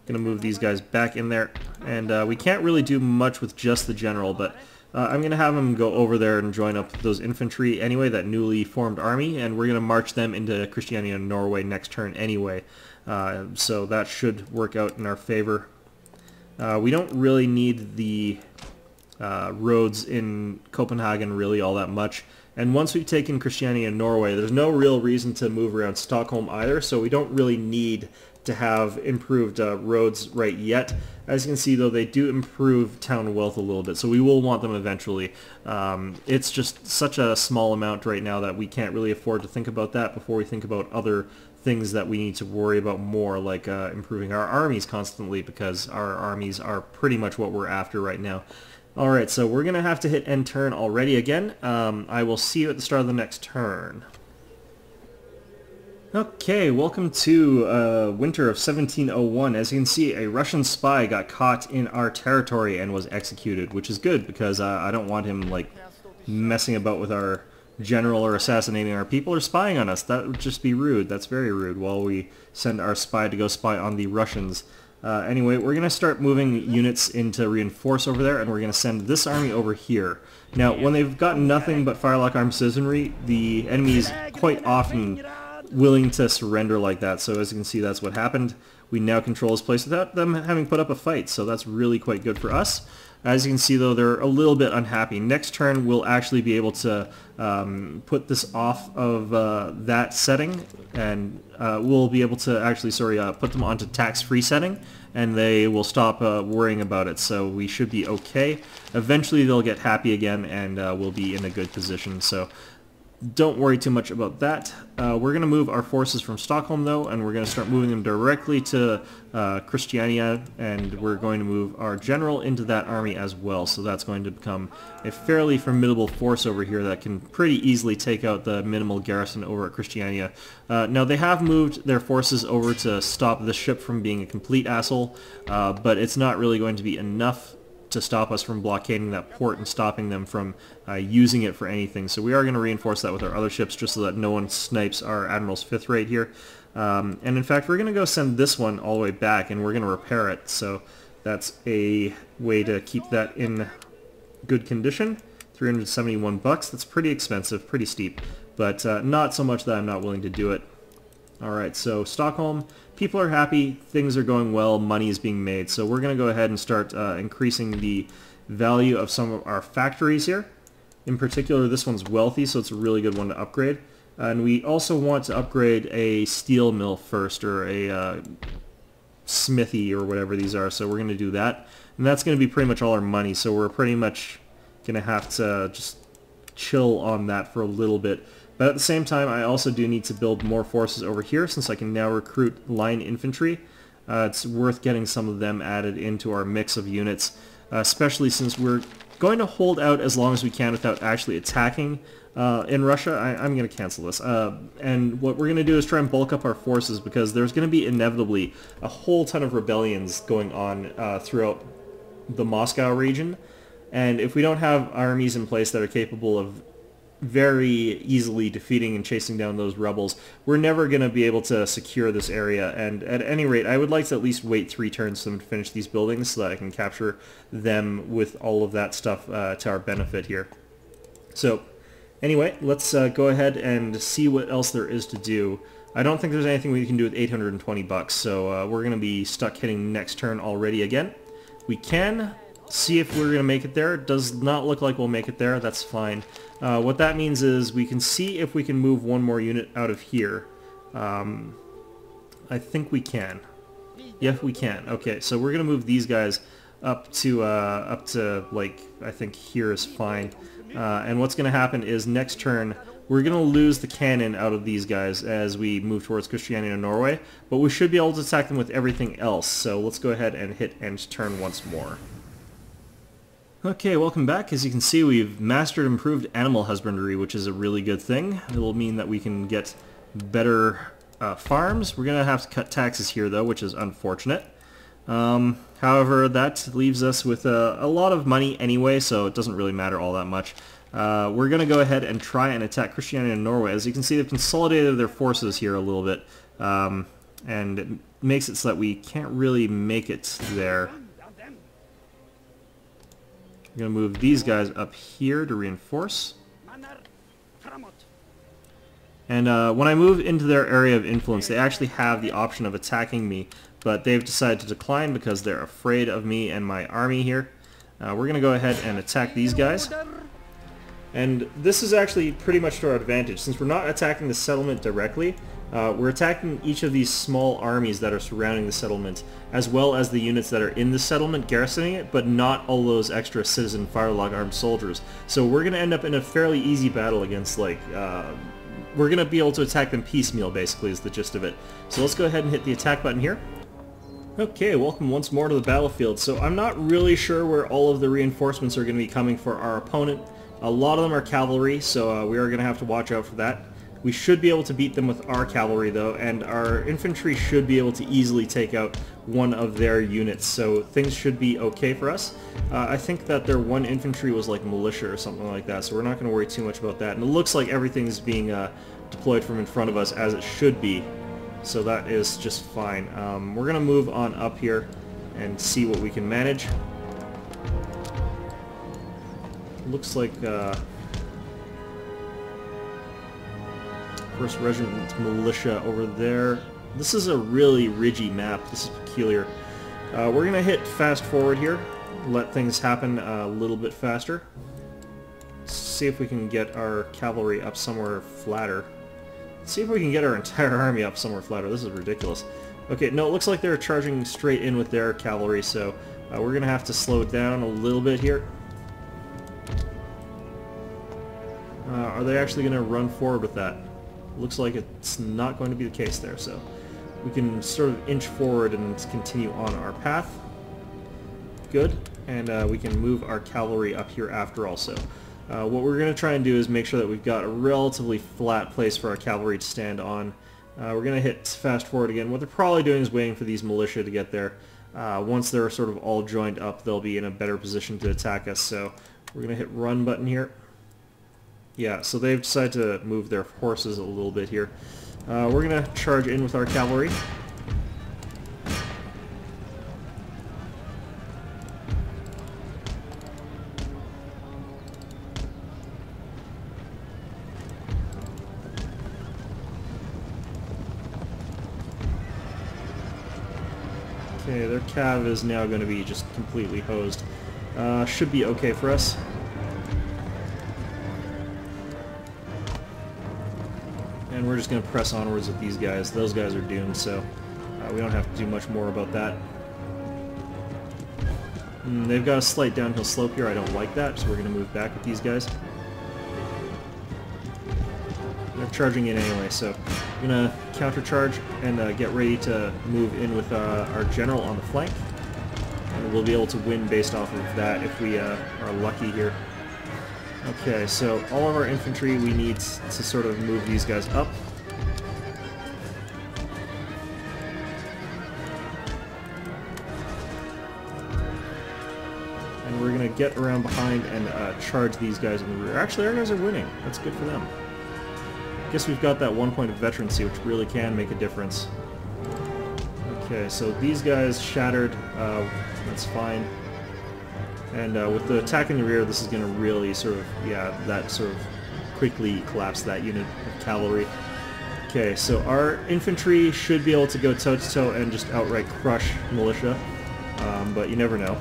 Gonna move these guys back in there. And we can't really do much with just the general, but I'm gonna have him go over there and join up those infantry anyway, that newly formed army, and we're gonna march them into Christiania and Norway next turn anyway. So that should work out in our favor. We don't really need the roads in Copenhagen really all that much. And once we've taken Christiania and Norway, there's no real reason to move around Stockholm either, so we don't really need to have improved roads right yet. As you can see, though, they do improve town wealth a little bit, so we will want them eventually. It's just such a small amount right now that we can't really afford to think about that before we think about other things that we need to worry about more, like improving our armies constantly, because our armies are pretty much what we're after right now. Alright, so we're going to have to hit end turn already again. I will see you at the start of the next turn. Okay, welcome to winter of 1701. As you can see, a Russian spy got caught in our territory and was executed, which is good, because I don't want him like messing about with our general or assassinating our people or spying on us. That would just be rude. That's very rude, while we send our spy to go spy on the Russians. Anyway, we're going to start moving units in to reinforce over there, and we're going to send this army over here. Now, when they've got nothing but firelock armed citizenry, the enemy is quite often willing to surrender like that. So as you can see, that's what happened. We now control this place without them having put up a fight, so that's really quite good for us. As you can see, though, they're a little bit unhappy. Next turn, we'll actually be able to put this off of that setting, and we'll be able to actually, put them onto tax-free setting, and they will stop worrying about it, so we should be okay. Eventually, they'll get happy again, and we'll be in a good position. So don't worry too much about that. We're going to move our forces from Stockholm though, and we're going to start moving them directly to Christiania, and we're going to move our general into that army as well. So that's going to become a fairly formidable force over here that can pretty easily take out the minimal garrison over at Christiania. Now they have moved their forces over to stop this ship from being a complete asshole, but it's not really going to be enough to stop us from blockading that port and stopping them from using it for anything. So we are going to reinforce that with our other ships just so that no one snipes our Admiral's 5th rate here. And in fact, we're going to go send this one all the way back and we're going to repair it. So that's a way to keep that in good condition. 371 bucks. That's pretty expensive, pretty steep, but not so much that I'm not willing to do it. Alright, so Stockholm, people are happy, things are going well, money is being made, so we're going to go ahead and start increasing the value of some of our factories here. In particular, this one's wealthy, so it's a really good one to upgrade. And we also want to upgrade a steel mill first, or a smithy, or whatever these are, so we're going to do that. And that's going to be pretty much all our money, so we're pretty much going to have to just chill on that for a little bit. But at the same time, I also do need to build more forces over here since I can now recruit line infantry. It's worth getting some of them added into our mix of units, especially since we're going to hold out as long as we can without actually attacking in Russia. I'm going to cancel this. And what we're going to do is try and bulk up our forces because there's going to be inevitably a whole ton of rebellions going on throughout the Moscow region. And if we don't have armies in place that are capable of very easily defeating and chasing down those rebels, we're never going to be able to secure this area. And at any rate, I would like to at least wait 3 turns for them to finish these buildings so that I can capture them with all of that stuff to our benefit here. So anyway, let's go ahead and see what else there is to do. I don't think there's anything we can do with 820 bucks, so we're going to be stuck hitting next turn already again. We can see if we're going to make it there. It does not look like we'll make it there. That's fine. What that means is we can see if we can move one more unit out of here. I think we can. Yeah, we can. Okay, so we're going to move these guys up to like, I think here is fine. And what's going to happen is next turn we're going to lose the cannon out of these guys as we move towards Christiania and Norway, but we should be able to attack them with everything else. So let's go ahead and hit end turn once more. Okay, welcome back. As you can see, we've mastered improved animal husbandry, which is a really good thing. It will mean that we can get better farms. We're going to have to cut taxes here, though, which is unfortunate. However, that leaves us with a lot of money anyway, so it doesn't really matter all that much. We're going to go ahead and try and attack Christiania and Norway. As you can see, they've consolidated their forces here a little bit, and it makes it so that we can't really make it there. I'm going to move these guys up here to reinforce. And when I move into their area of influence, they actually have the option of attacking me, but they've decided to decline because they're afraid of me and my army here. We're going to go ahead and attack these guys. And this is actually pretty much to our advantage. Since we're not attacking the settlement directly, we're attacking each of these small armies that are surrounding the settlement, as well as the units that are in the settlement garrisoning it, but not all those extra citizen firelog armed soldiers. So we're going to end up in a fairly easy battle against, like, we're going to be able to attack them piecemeal, basically, is the gist of it. So let's go ahead and hit the attack button here. Okay, welcome once more to the battlefield. So I'm not really sure where all of the reinforcements are going to be coming for our opponent. A lot of them are cavalry, so we are going to have to watch out for that. We should be able to beat them with our cavalry, though, and our infantry should be able to easily take out one of their units, so things should be okay for us. I think that their one infantry was like militia or something like that, so we're not going to worry too much about that. And it looks like everything's being deployed from in front of us as it should be, so that is just fine. We're going to move on up here and see what we can manage. Looks like 1st Regiment Militia over there. This is a really ridgy map. This is peculiar. We're going to hit fast forward here, let things happen a little bit faster. See if we can get our cavalry up somewhere flatter. See if we can get our entire army up somewhere flatter. This is ridiculous. Okay, no, it looks like they're charging straight in with their cavalry, so we're going to have to slow it down a little bit here. Are they actually going to run forward with that? Looks like it's not going to be the case there, so we can sort of inch forward and continue on our path. Good, and we can move our cavalry up here after also. What we're going to try and do is make sure that we've got a relatively flat place for our cavalry to stand on. We're going to hit fast forward again. What they're probably doing is waiting for these militia to get there. Once they're sort of all joined up, they'll be in a better position to attack us, so we're going to hit run button here. Yeah, so they've decided to move their horses a little bit here. We're going to charge in with our cavalry. Okay, their cav is now going to be just completely hosed. Should be okay for us. And we're just going to press onwards with these guys. Those guys are doomed, so we don't have to do much more about that. They've got a slight downhill slope here. I don't like that, so we're going to move back with these guys. They're charging in anyway, so I'm going to countercharge and get ready to move in with our general on the flank. And we'll be able to win based off of that if we are lucky here. Okay, so all of our infantry, we need to sort of move these guys up. And we're going to get around behind and charge these guys in the rear. Actually, our guys are winning. That's good for them. I guess we've got that 1 point of veterancy, which really can make a difference. Okay, so these guys shattered. That's fine. And with the attack in the rear, this is going to really sort of, yeah, that sort of quickly collapse that unit of cavalry. Okay, so our infantry should be able to go toe-to-toe and just outright crush militia, but you never know.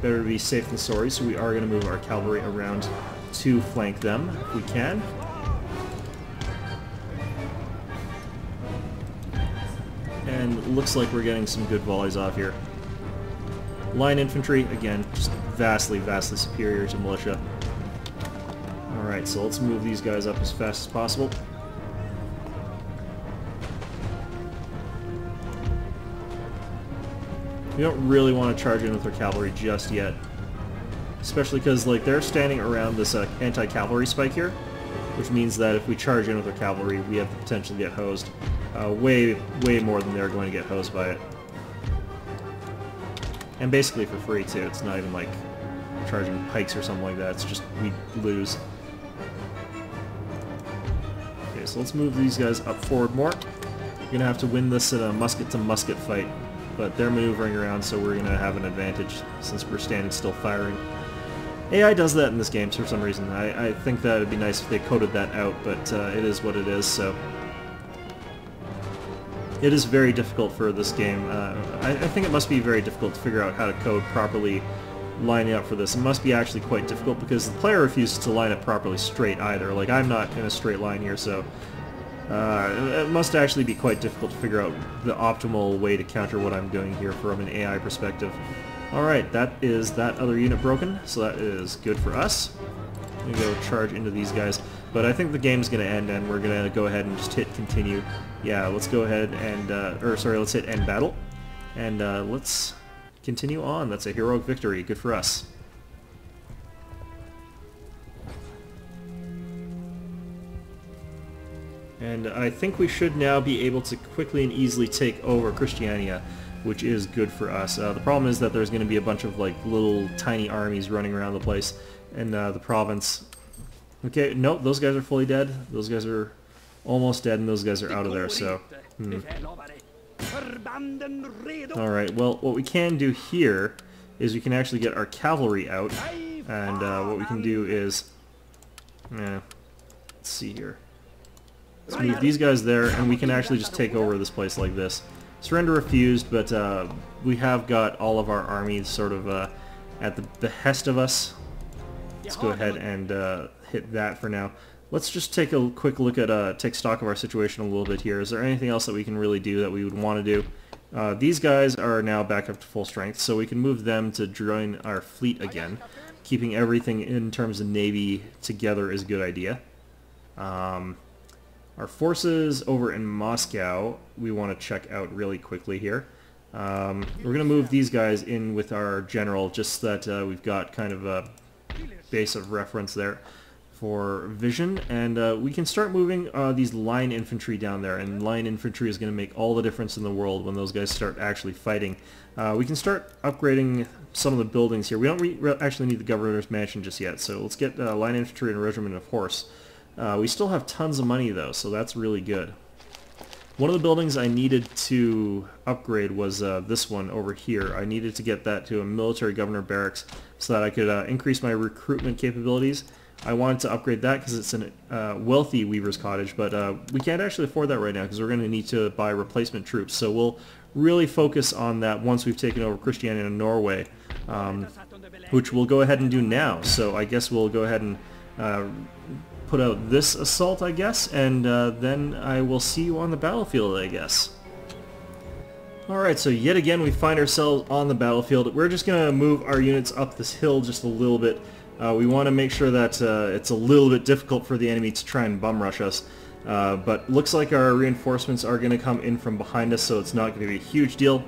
Better be safe than sorry, so we are going to move our cavalry around to flank them if we can. And it looks like we're getting some good volleys off here. Line infantry, again, just vastly, vastly superior to militia. Alright, so let's move these guys up as fast as possible. We don't really want to charge in with our cavalry just yet. Especially because, like, they're standing around this anti-cavalry spike here, which means that if we charge in with our cavalry, we have the potential to get hosed. Way more than they're going to get hosed by it. And basically for free, too. It's not even like charging pikes or something like that. It's just we lose. Okay, so let's move these guys up forward more. We're going to have to win this in a musket-to-musket fight. But they're maneuvering around, so we're going to have an advantage since we're standing still firing. AI does that in this game for some reason. I think that it'd be nice if they coded that out, but it is what it is, so... It is very difficult for this game. I think it must be very difficult to figure out how to code properly lining up for this. It must be actually quite difficult because the player refuses to line up properly straight either. Like, I'm not in a straight line here, so it must actually be quite difficult to figure out the optimal way to counter what I'm doing here from an AI perspective. Alright, that is that other unit broken, so that is good for us. I'm going to go charge into these guys. But I think the game's going to end, and we're going to go ahead and just hit continue. Yeah, let's go ahead and, let's hit end battle. And let's continue on. That's a heroic victory. Good for us. And I think we should now be able to quickly and easily take over Christiania, which is good for us. The problem is that there's going to be a bunch of like little tiny armies running around the place in the province. Okay, nope, those guys are fully dead. Those guys are almost dead, and those guys are out of there, so... Alright, well, what we can do here is we can actually get our cavalry out, and what we can do is... let's see here. Let's move these guys there, and we can actually just take over this place like this. Surrender refused, but we have got all of our armies sort of at the behest of us. Let's go ahead and hit that for now. Let's just take a quick look at, take stock of our situation a little bit here. Is there anything else that we can really do that we would want to do? These guys are now back up to full strength, so we can move them to join our fleet again. keeping everything in terms of Navy together is a good idea. Our forces over in Moscow, we want to check out really quickly here. We're going to move these guys in with our general, just so that we've got kind of a base of reference there for vision, and we can start moving these line infantry down there, and line infantry is going to make all the difference in the world when those guys start actually fighting. We can start upgrading some of the buildings here. We don't actually need the governor's mansion just yet, so let's get line infantry and a regiment of horse. We still have tons of money though, so that's really good. One of the buildings I needed to upgrade was this one over here. I needed to get that to a military governor barracks so that I could increase my recruitment capabilities. I wanted to upgrade that because it's a wealthy weaver's cottage, but we can't actually afford that right now because we're going to need to buy replacement troops. So we'll really focus on that once we've taken over Christianity in Norway, which we'll go ahead and do now. So I guess we'll go ahead and put out this assault, I guess, and then I will see you on the battlefield, I guess. Alright, so yet again we find ourselves on the battlefield. We're just going to move our units up this hill just a little bit. We want to make sure that it's a little bit difficult for the enemy to try and bum rush us. But looks like our reinforcements are going to come in from behind us, so it's not going to be a huge deal.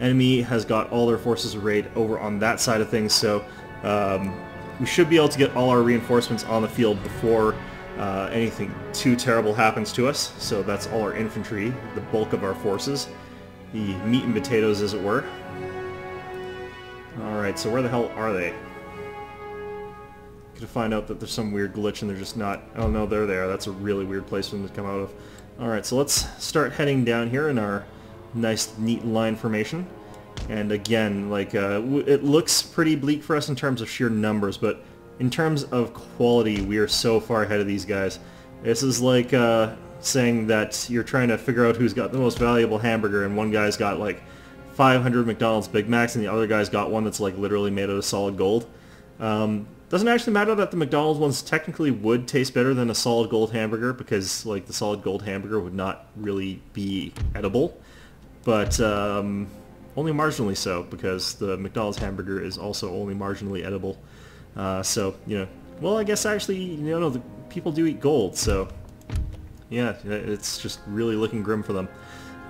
Enemy has got all their forces arrayed over on that side of things, so we should be able to get all our reinforcements on the field before anything too terrible happens to us. So that's all our infantry, the bulk of our forces, the meat and potatoes as it were. Alright, so where the hell are they? To find out that there's some weird glitch and they're just not... Oh no, they're there. That's a really weird place for them to come out of. Alright, so let's start heading down here in our nice, neat line formation. And again, like, it looks pretty bleak for us in terms of sheer numbers, but in terms of quality, we are so far ahead of these guys. This is like saying that you're trying to figure out who's got the most valuable hamburger, and one guy's got like 500 McDonald's Big Macs, and the other guy's got one that's like literally made out of solid gold. Doesn't actually matter that the McDonald's ones technically would taste better than a solid gold hamburger, because like the solid gold hamburger would not really be edible, but only marginally so, because the McDonald's hamburger is also only marginally edible. So, you know, well, I guess actually, you know, the people do eat gold, so yeah, it's just really looking grim for them.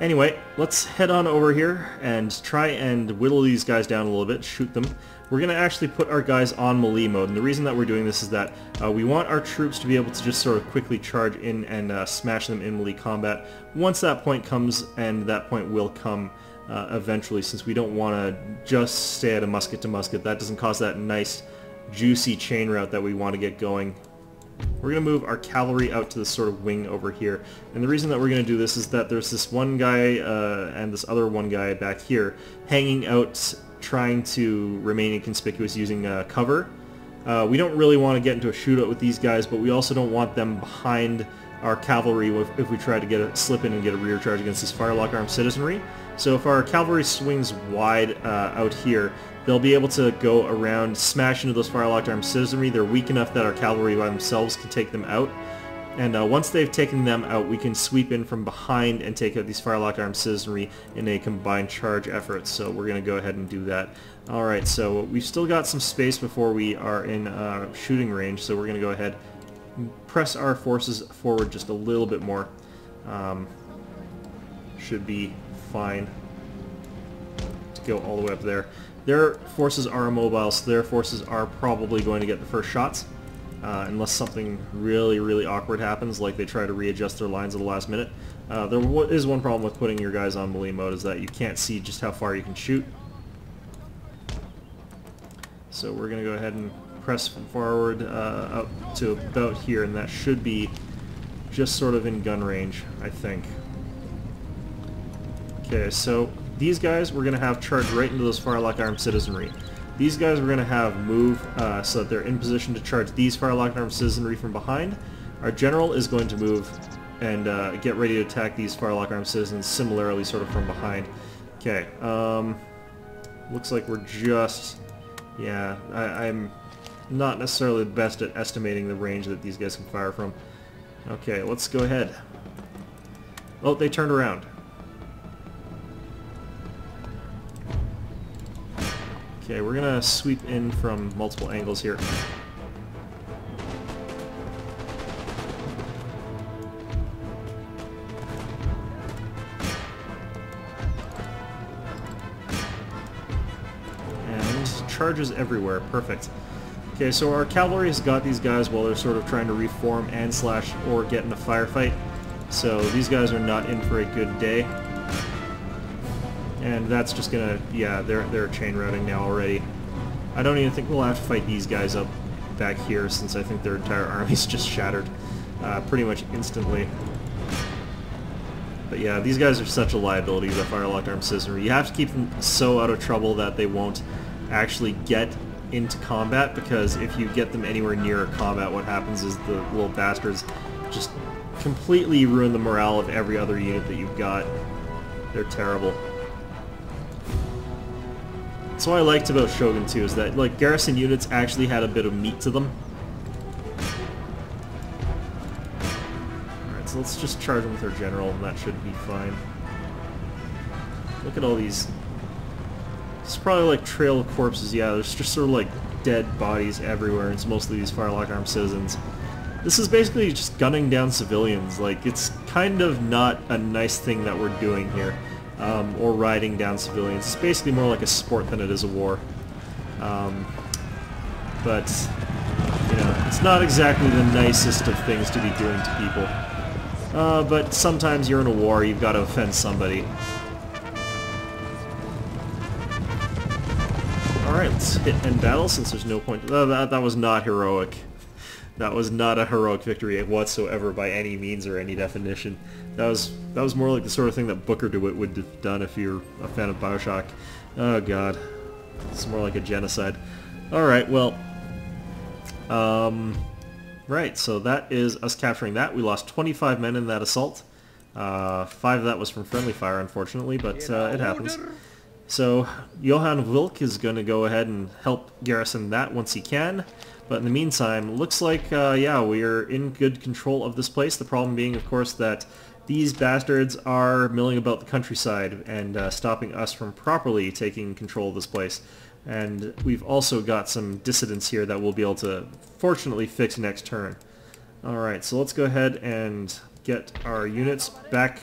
Anyway, let's head on over here and try and whittle these guys down a little bit, shoot them. We're going to actually put our guys on melee mode, and the reason that we're doing this is that we want our troops to be able to just sort of quickly charge in and smash them in melee combat once that point comes, and that point will come eventually, since we don't want to just stay at a musket to musket. That doesn't cause that nice juicy chain route that we want to get going. We're going to move our cavalry out to this sort of wing over here, and the reason that we're going to do this is that there's this one guy and this other one guy back here hanging out, trying to remain inconspicuous using cover. We don't really want to get into a shootout with these guys, but we also don't want them behind our cavalry if we try to slip in and get a rear charge against this firelock armed citizenry. So if our cavalry swings wide out here, they'll be able to go around, smash into those firelocked armed citizenry. They're weak enough that our cavalry by themselves can take them out. And once they've taken them out, we can sweep in from behind and take out these firelocked armed citizenry in a combined charge effort. So we're going to go ahead and do that. Alright, so we've still got some space before we are in shooting range, so we're going to go ahead and press our forces forward just a little bit more. Should be fine to go all the way up there. Their forces are immobile, so their forces are probably going to get the first shots, unless something really, really awkward happens, like they try to readjust their lines at the last minute. There is one problem with putting your guys on melee mode, is that you can't see just how far you can shoot. So we're going to go ahead and press forward up to about here, and that should be just sort of in gun range, I think. Okay, so these guys we're going to have charge right into those firelock armed citizenry. These guys we're going to have move so that they're in position to charge these firelock armed citizenry from behind. Our general is going to move and get ready to attack these firelock armed citizens similarly, sort of from behind. Okay, looks like we're just... yeah, I'm not necessarily the best at estimating the range that these guys can fire from. Okay, let's go ahead. Oh, they turned around. Okay, we're gonna sweep in from multiple angles here. And charges everywhere. Perfect. Okay, so our cavalry has got these guys while they're sort of trying to reform and slash or get in a firefight. So these guys are not in for a good day. And that's just gonna, yeah, they're chain routing now already. I don't even think we'll have to fight these guys up back here since I think their entire army's just shattered pretty much instantly. But yeah, these guys are such a liability to the fire-locked armed citizenry. You have to keep them so out of trouble that they won't actually get into combat, because if you get them anywhere near combat, what happens is the little bastards just completely ruin the morale of every other unit that you've got. They're terrible. That's what I liked about Shogun 2, is that like garrison units actually had a bit of meat to them. Alright, so let's just charge them with our general, and that should be fine. Look at all these. It's probably like trail of corpses. Yeah, there's just sort of like dead bodies everywhere, and it's mostly these fire-locked armed citizens. This is basically just gunning down civilians. Like, it's kind of not a nice thing that we're doing here. Or riding down civilians. It's basically more like a sport than it is a war. But, you know, it's not exactly the nicest of things to be doing to people. But sometimes you're in a war, you've got to offend somebody. Alright, let's hit end battle since there's no point. That was not heroic. That was not a heroic victory whatsoever by any means or any definition. That was more like the sort of thing that Booker DeWitt would have done if you're a fan of Bioshock. Oh god. It's more like a genocide. Alright, well... right, so that is us capturing that. We lost 25 men in that assault. 5 of that was from friendly fire, unfortunately, but it happens. So, Johann Wilk is going to go ahead and help garrison that once he can. But in the meantime, looks like, yeah, we are in good control of this place. The problem being, of course, that these bastards are milling about the countryside and stopping us from properly taking control of this place. And we've also got some dissidents here that we'll be able to, fortunately, fix next turn. Alright, so let's go ahead and get our units back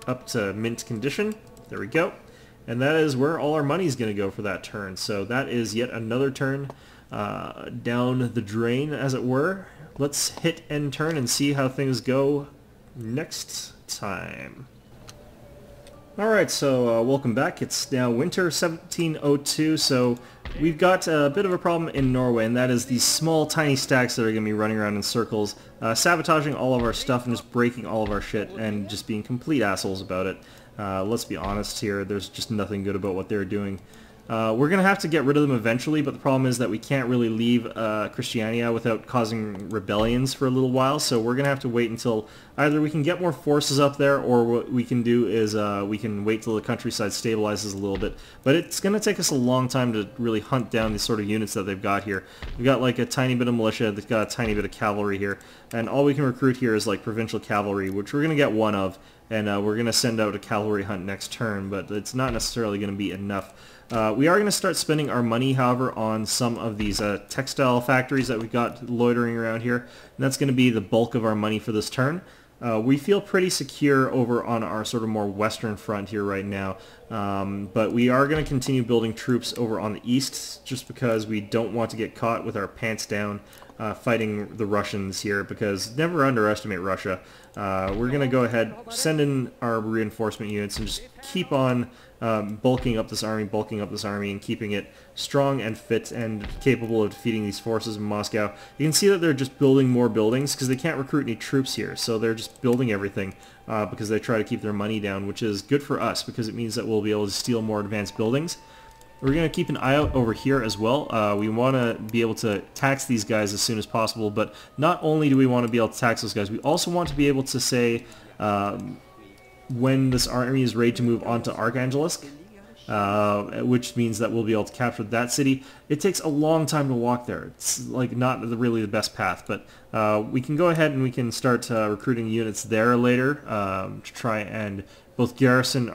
up to mint condition. There we go. And that is where all our money is going to go for that turn. So that is yet another turn down the drain, as it were. Let's hit end turn and see how things go next time. Alright, so welcome back. It's now winter 1702, so we've got a bit of a problem in Norway, and that is these small tiny stacks that are going to be running around in circles, sabotaging all of our stuff and just breaking all of our shit and just being complete assholes about it. Let's be honest here, there's just nothing good about what they're doing. We're going to have to get rid of them eventually, but the problem is that we can't really leave Christiania without causing rebellions for a little while, so we're going to have to wait until either we can get more forces up there, or what we can do is we can wait till the countryside stabilizes a little bit. But it's going to take us a long time to really hunt down these sort of units that they've got here. We've got like a tiny bit of militia, they've got a tiny bit of cavalry here, and all we can recruit here is like provincial cavalry, which we're going to get one of, and we're going to send out a cavalry hunt next turn, but it's not necessarily going to be enough. We are going to start spending our money, however, on some of these textile factories that we've got loitering around here, and that's going to be the bulk of our money for this turn. We feel pretty secure over on our sort of more western front here right now, but we are going to continue building troops over on the east just because we don't want to get caught with our pants down fighting the Russians here, because never underestimate Russia. We're going to go ahead, send in our reinforcement units, and just keep on bulking up this army, and keeping it strong and fit and capable of defeating these forces in Moscow. You can see that they're just building more buildings because they can't recruit any troops here, so they're just building everything because they try to keep their money down, which is good for us because it means that we'll be able to steal more advanced buildings. We're going to keep an eye out over here as well. We want to be able to tax these guys as soon as possible, but not only do we want to be able to tax those guys, we also want to be able to say when this army is ready to move on to Arkhangelsk, which means that we'll be able to capture that city. It takes a long time to walk there. It's like not really the best path, but we can go ahead and we can start recruiting units there later to try and both garrison,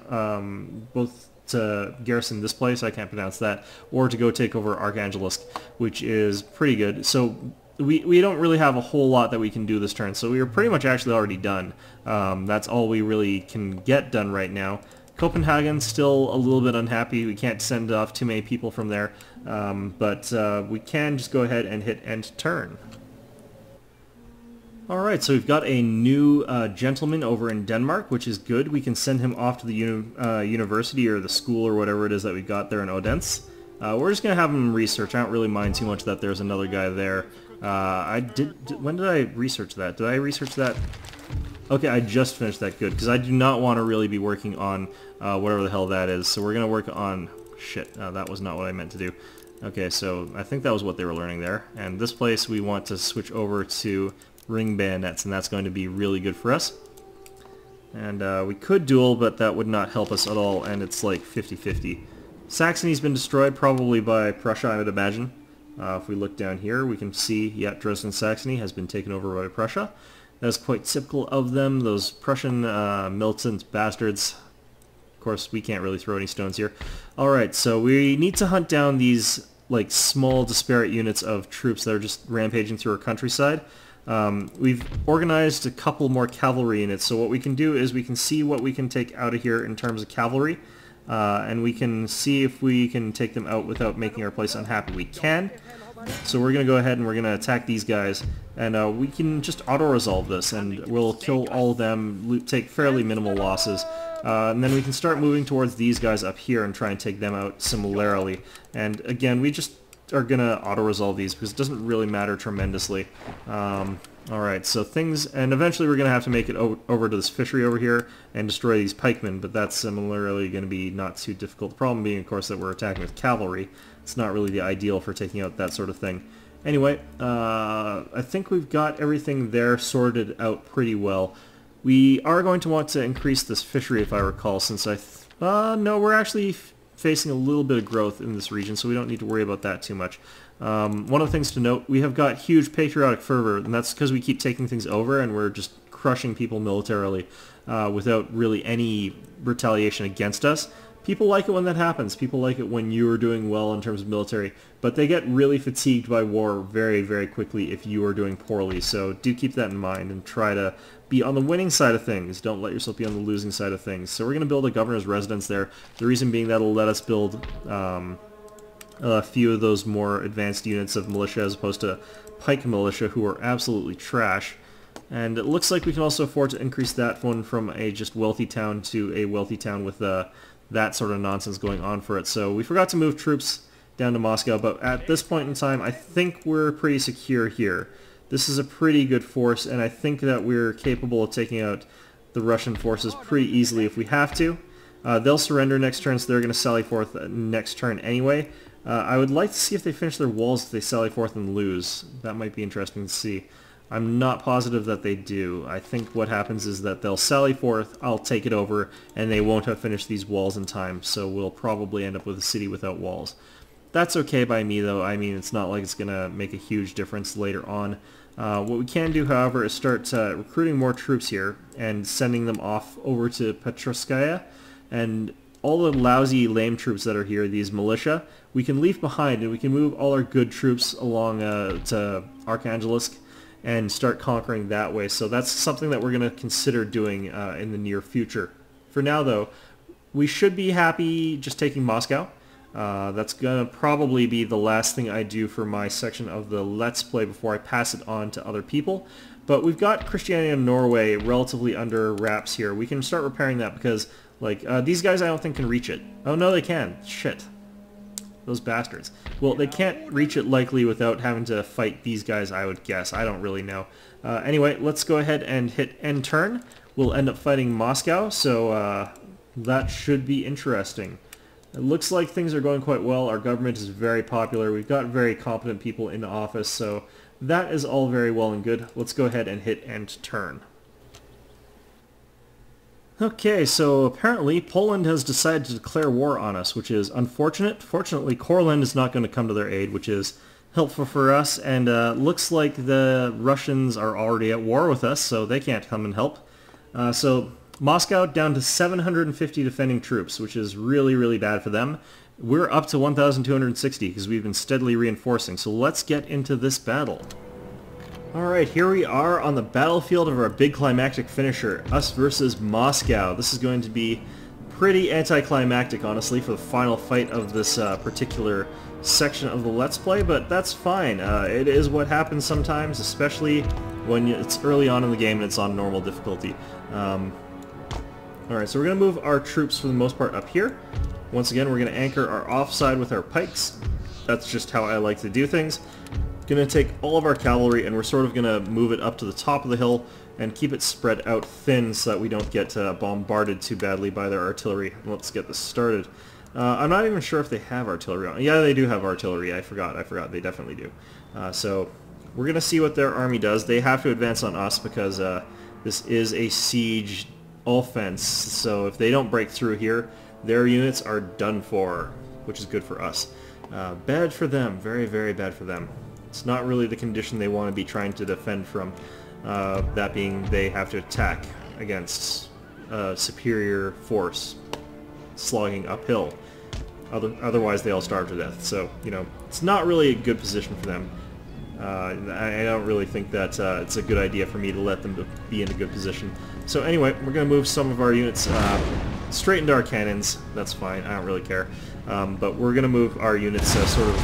both to garrison this place, I can't pronounce that, or to go take over Archangelisk, which is pretty good. So we don't really have a whole lot that we can do this turn, so we are pretty much actually already done. That's all we really can get done right now. Copenhagen still a little bit unhappy. We can't send off too many people from there, but we can just go ahead and hit end turn. Alright, so we've got a new gentleman over in Denmark, which is good. We can send him off to the university or the school or whatever it is that we've got there in Odense. We're just going to have him research. I don't really mind too much that there's another guy there. When did I research that? Did I research that? Okay, I just finished that. Good, because I do not want to really be working on whatever the hell that is. So we're going to work on... Shit, that was not what I meant to do. Okay, so I think that was what they were learning there. And this place we want to switch over to ring bayonets, and that's going to be really good for us. And we could duel, but that would not help us at all, and it's like 50-50. Saxony's been destroyed, probably by Prussia, I would imagine. If we look down here, we can see, yeah, Dresden-Saxony has been taken over by Prussia. That's quite typical of them, those Prussian militant bastards. Of course, we can't really throw any stones here. Alright, so we need to hunt down these like small disparate units of troops that are just rampaging through our countryside. We've organized a couple more cavalry units, so what we can do is we can see what we can take out of here in terms of cavalry, and we can see if we can take them out without making our place unhappy. We can. So we're going to go ahead and we're going to attack these guys, and we can just auto-resolve this, and we'll kill all of them, take fairly minimal losses, and then we can start moving towards these guys up here and try and take them out similarly. And again, we just are going to auto-resolve these because it doesn't really matter tremendously. Alright, so things, and eventually we're going to have to make it over to this fishery over here and destroy these pikemen, but that's similarly going to be not too difficult. The problem being, of course, that we're attacking with cavalry. It's not really the ideal for taking out that sort of thing. Anyway, I think we've got everything there sorted out pretty well. We are going to want to increase this fishery, if I recall, since no, we're actually facing a little bit of growth in this region, so we don't need to worry about that too much. One of the things to note, we have got huge patriotic fervor, and that's because we keep taking things over and we're just crushing people militarily without really any retaliation against us. People like it when that happens. People like it when you're doing well in terms of military, but they get really fatigued by war very, very quickly if you are doing poorly. So do keep that in mind and try to be on the winning side of things. Don't let yourself be on the losing side of things. So we're going to build a governor's residence there. The reason being that'll let us build a few of those more advanced units of militia as opposed to pike militia, who are absolutely trash. And it looks like we can also afford to increase that one from a just wealthy town to a wealthy town with that sort of nonsense going on for it. So we forgot to move troops down to Moscow, but at this point in time, I think we're pretty secure here. This is a pretty good force, and I think that we're capable of taking out the Russian forces pretty easily if we have to. They'll surrender next turn, so they're going to sally forth next turn anyway. I would like to see if they finish their walls if they sally forth and lose. That might be interesting to see. I'm not positive that they do. I think what happens is that they'll sally forth, I'll take it over, and they won't have finished these walls in time, so we'll probably end up with a city without walls. That's okay by me, though. I mean, it's not like it's going to make a huge difference later on. What we can do, however, is start recruiting more troops here and sending them off over to Petrovskaya, and all the lousy, lame troops that are here, these militia, we can leave behind, and we can move all our good troops along to Archangelisk and start conquering that way. So that's something that we're going to consider doing in the near future. For now, though, we should be happy just taking Moscow. That's going to probably be the last thing I do for my section of the Let's Play before I pass it on to other people. But we've got Christianity in Norway relatively under wraps here. We can start repairing that because, like, these guys I don't think can reach it. Oh, no, they can. Shit. Those bastards. Well, they can't reach it likely without having to fight these guys, I would guess. I don't really know. Anyway, let's go ahead and hit end turn. We'll end up fighting Moscow, so that should be interesting. It looks like things are going quite well. Our government is very popular. We've got very competent people in office, so that is all very well and good. Let's go ahead and hit end turn. Okay, so apparently Poland has decided to declare war on us, which is unfortunate. Fortunately, Courland is not going to come to their aid, which is helpful for us, and looks like the Russians are already at war with us, so they can't come and help. So Moscow down to 750 defending troops, which is really, really bad for them. We're up to 1,260 because we've been steadily reinforcing. So let's get into this battle. Alright, here we are on the battlefield of our big climactic finisher, us versus Moscow. This is going to be pretty anticlimactic, honestly, for the final fight of this particular section of the Let's Play, but that's fine. It is what happens sometimes, especially when it's early on in the game and it's on normal difficulty. Alright, so we're going to move our troops for the most part up here. Once again, we're going to anchor our offside with our pikes. That's just how I like to do things. Going to take all of our cavalry and we're sort of going to move it up to the top of the hill and keep it spread out thin so that we don't get bombarded too badly by their artillery. Let's get this started. I'm not even sure if they have artillery on. Yeah, they do have artillery. I forgot. They definitely do. So we're going to see what their army does. They have to advance on us because this is a siege offense. So if they don't break through here, their units are done for, which is good for us. Bad for them. Very, very bad for them. It's not really the condition they want to be trying to defend from. That being, they have to attack against superior force slogging uphill. Otherwise, they all starve to death. So, you know, it's not really a good position for them. I don't really think that it's a good idea for me to let them be in a good position. So anyway, we're going to move some of our units straight into our cannons. That's fine. I don't really care. But we're going to move our units sort of...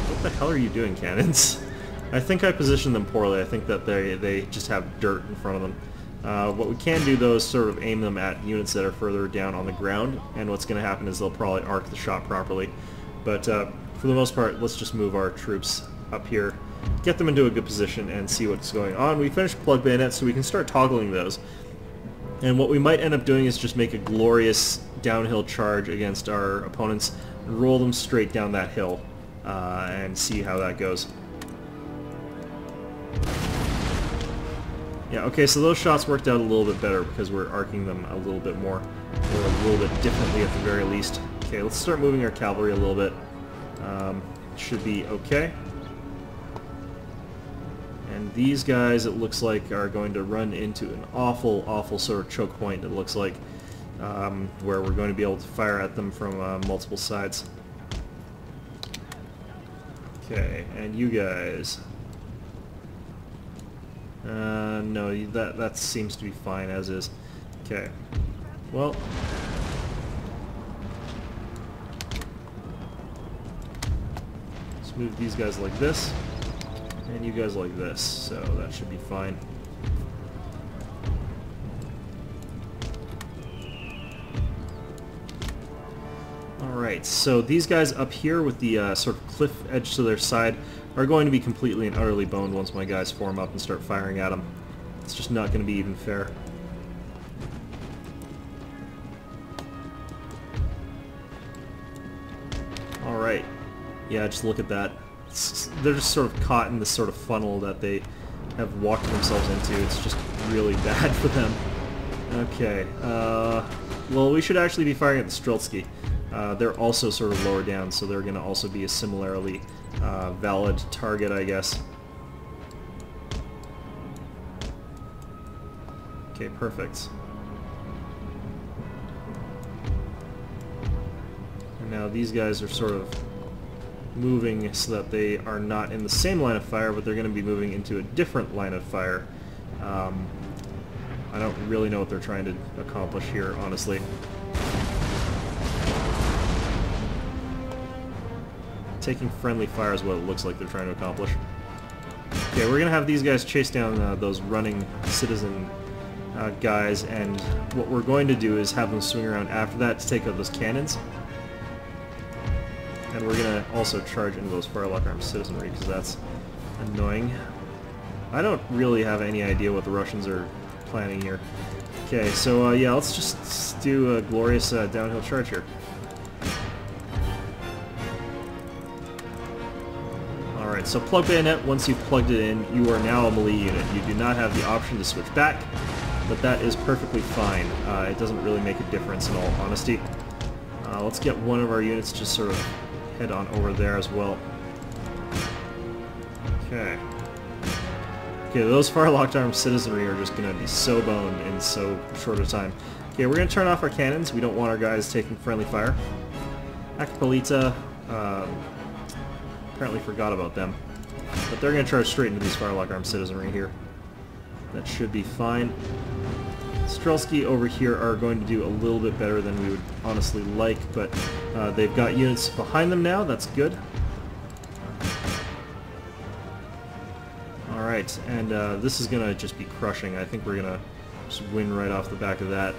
What the hell are you doing, cannons? I think I positioned them poorly. I think that they just have dirt in front of them. What we can do, though, is sort of aim them at units that are further down on the ground, and what's going to happen is they'll probably arc the shot properly. But for the most part, let's just move our troops up here, get them into a good position, and see what's going on. We finished plug bayonets, so we can start toggling those. And what we might end up doing is just make a glorious downhill charge against our opponents and roll them straight down that hill and see how that goes. Yeah, okay, so those shots worked out a little bit better because we're arcing them a little bit more, or a little bit differently at the very least. Okay, let's start moving our cavalry a little bit. Should be okay. And these guys, it looks like, are going to run into an awful, awful sort of choke point, it looks like, where we're going to be able to fire at them from multiple sides. Okay, and you guys... no, that seems to be fine as is. Okay. Well... let's move these guys like this, and you guys like this, so that should be fine. Alright, so these guys up here with the sort of cliff edge to their side are going to be completely and utterly boned once my guys form up and start firing at them. It's just not going to be even fair. Alright. Yeah, just look at that. They're just sort of caught in this sort of funnel that they have walked themselves into. It's just really bad for them. Okay. Well, we should actually be firing at the Streltsky. They're also sort of lower down, so they're going to also be a similarly valid target, I guess. Okay, perfect. And now these guys are sort of moving so that they are not in the same line of fire, but they're going to be moving into a different line of fire. I don't really know what they're trying to accomplish here, honestly. Taking friendly fire is what it looks like they're trying to accomplish. Okay, we're going to have these guys chase down those running citizen guys, and what we're going to do is have them swing around after that to take out those cannons. And we're going to also charge into those firelock armed citizenry, because that's annoying. I don't really have any idea what the Russians are planning here. Okay, so yeah, let's just do a glorious downhill charge here. Alright, so plug bayonet. Once you've plugged it in, you are now a melee unit. You do not have the option to switch back, but that is perfectly fine. It doesn't really make a difference in all honesty. Let's get one of our units just sort of head on over there as well. Okay. Okay, those fire-locked armed citizenry are just going to be so boned in so short a time. Okay, we're going to turn off our cannons. We don't want our guys taking friendly fire. Hakapel, apparently forgot about them. But they're going to charge straight into these Firelock Armed citizenry here. That should be fine. Strelsky over here are going to do a little bit better than we would honestly like, but they've got units behind them now. That's good. Alright, and this is going to just be crushing. I think we're going to just win right off the back of that.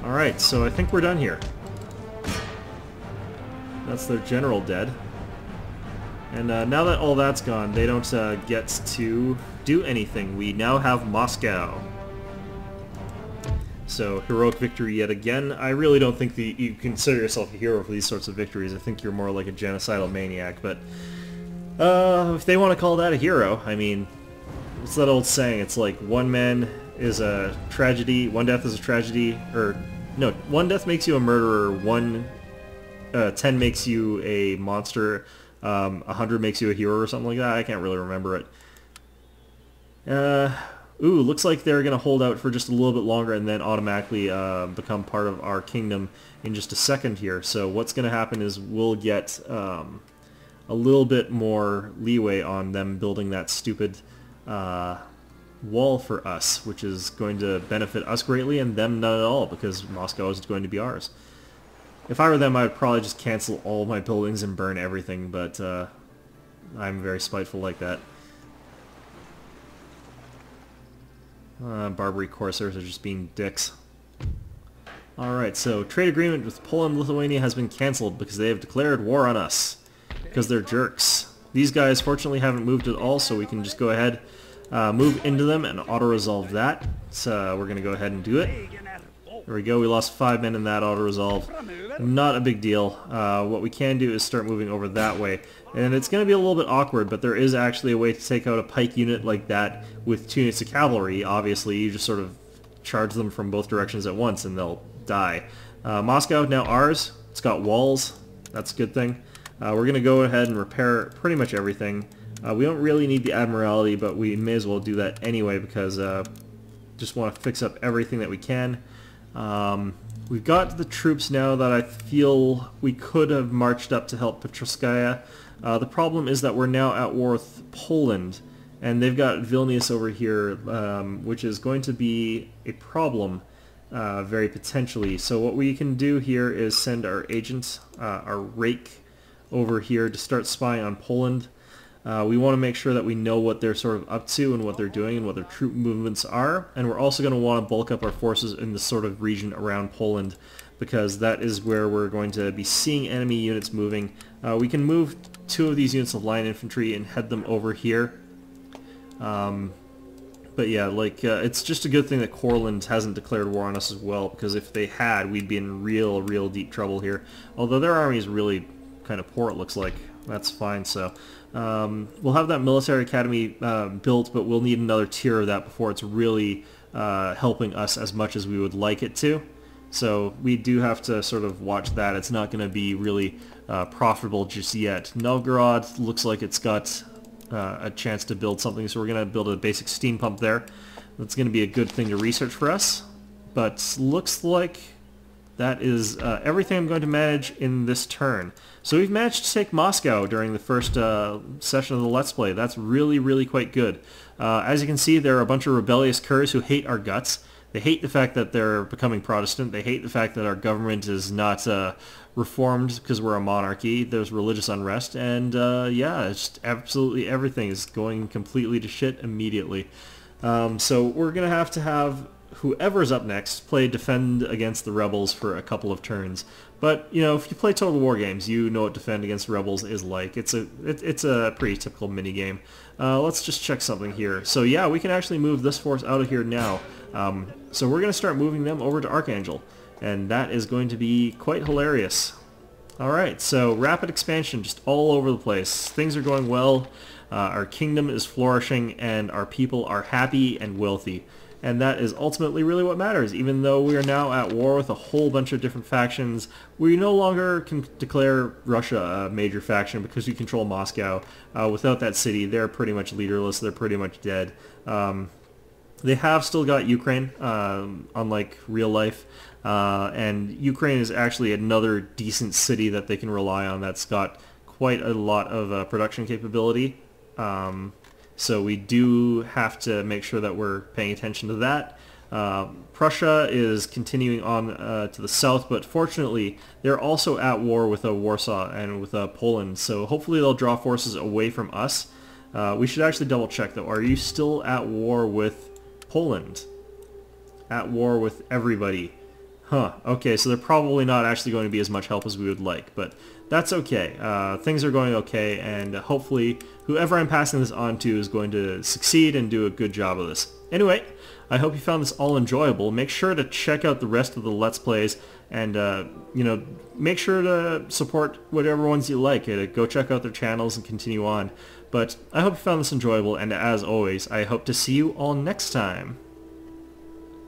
Alright, so I think we're done here. That's their general dead. And now that all that's gone, they don't get to do anything. We now have Moscow. So, heroic victory yet again. I really don't think that you consider yourself a hero for these sorts of victories. I think you're more like a genocidal maniac, but if they want to call that a hero, I mean, it's that old saying, it's like one man is a tragedy, one death is a tragedy, or, no, one death makes you a murderer, 10 makes you a monster, 100 makes you a hero or something like that. I can't really remember it. Ooh, looks like they're going to hold out for just a little bit longer and then automatically become part of our kingdom in just a second here. So what's going to happen is we'll get a little bit more leeway on them building that stupid wall for us, which is going to benefit us greatly and them not at all, because Moscow is going to be ours. If I were them, I would probably just cancel all my buildings and burn everything, but I'm very spiteful like that. Barbary Corsairs are just being dicks. Alright, so trade agreement with Poland and Lithuania has been cancelled because they have declared war on us. Because they're jerks. These guys fortunately haven't moved at all, so we can just go ahead, move into them and auto-resolve that. So we're going to go ahead and do it. There we go, we lost 5 men in that auto-resolve. Not a big deal. What we can do is start moving over that way. And it's going to be a little bit awkward, but there is actually a way to take out a pike unit like that with 2 units of cavalry. Obviously, you just sort of charge them from both directions at once and they'll die. Moscow, now ours. It's got walls. That's a good thing. We're going to go ahead and repair pretty much everything. We don't really need the Admiralty, but we may as well do that anyway because just want to fix up everything that we can. We've got the troops now that I feel we could have marched up to help Petroskaya. The problem is that we're now at war with Poland, and they've got Vilnius over here, which is going to be a problem, very potentially. So what we can do here is send our agent, our rake, over here to start spying on Poland. We want to make sure that we know what they're sort of up to and what they're doing and what their troop movements are, and we're also going to want to bulk up our forces in the sort of region around Poland, because that is where we're going to be seeing enemy units moving. We can move 2 of these units of line infantry and head them over here. But yeah, like, it's just a good thing that Courland hasn't declared war on us as well, because if they had, we'd be in real deep trouble here. Although their army is really kind of poor, it looks like. That's fine, so we'll have that military academy built, but we'll need another tier of that before it's really helping us as much as we would like it to. So we do have to sort of watch that. It's not going to be really profitable just yet. Novgorod looks like it's got a chance to build something, so we're going to build a basic steam pump there. That's going to be a good thing to research for us, but looks like that is everything I'm going to manage in this turn. So we've managed to take Moscow during the first session of the Let's Play. That's really quite good. As you can see, there are a bunch of rebellious curs who hate our guts. They hate the fact that they're becoming Protestant. They hate the fact that our government is not reformed because we're a monarchy. There's religious unrest, and yeah, it's just absolutely everything is going completely to shit immediately. So we're going to have whoever's up next play defend against the rebels for a couple of turns. But, you know, if you play Total War games, you know what defend against rebels is like. It's a pretty typical minigame. Let's just check something here. So yeah, we can actually move this force out of here now. So we're going to start moving them over to Archangel, and that is going to be quite hilarious. Alright, so rapid expansion just all over the place. Things are going well, our kingdom is flourishing, and our people are happy and wealthy. And that is ultimately really what matters. Even though we are now at war with a whole bunch of different factions, we no longer can declare Russia a major faction because we control Moscow. Without that city, they're pretty much leaderless, they're pretty much dead. They have still got Ukraine, unlike real life, and Ukraine is actually another decent city that they can rely on that's got quite a lot of production capability. So we do have to make sure that we're paying attention to that. Prussia is continuing on to the south, but fortunately they're also at war with Warsaw and with Poland, so hopefully they'll draw forces away from us. We should actually double check though. Are you still at war with Poland? At war with everybody. Huh, okay, so they're probably not actually going to be as much help as we would like, but that's okay. Things are going okay, and hopefully whoever I'm passing this on to is going to succeed and do a good job of this. Anyway, I hope you found this all enjoyable. Make sure to check out the rest of the Let's Plays, and you know, make sure to support whatever ones you like. Go check out their channels and continue on. But I hope you found this enjoyable, and as always, I hope to see you all next time.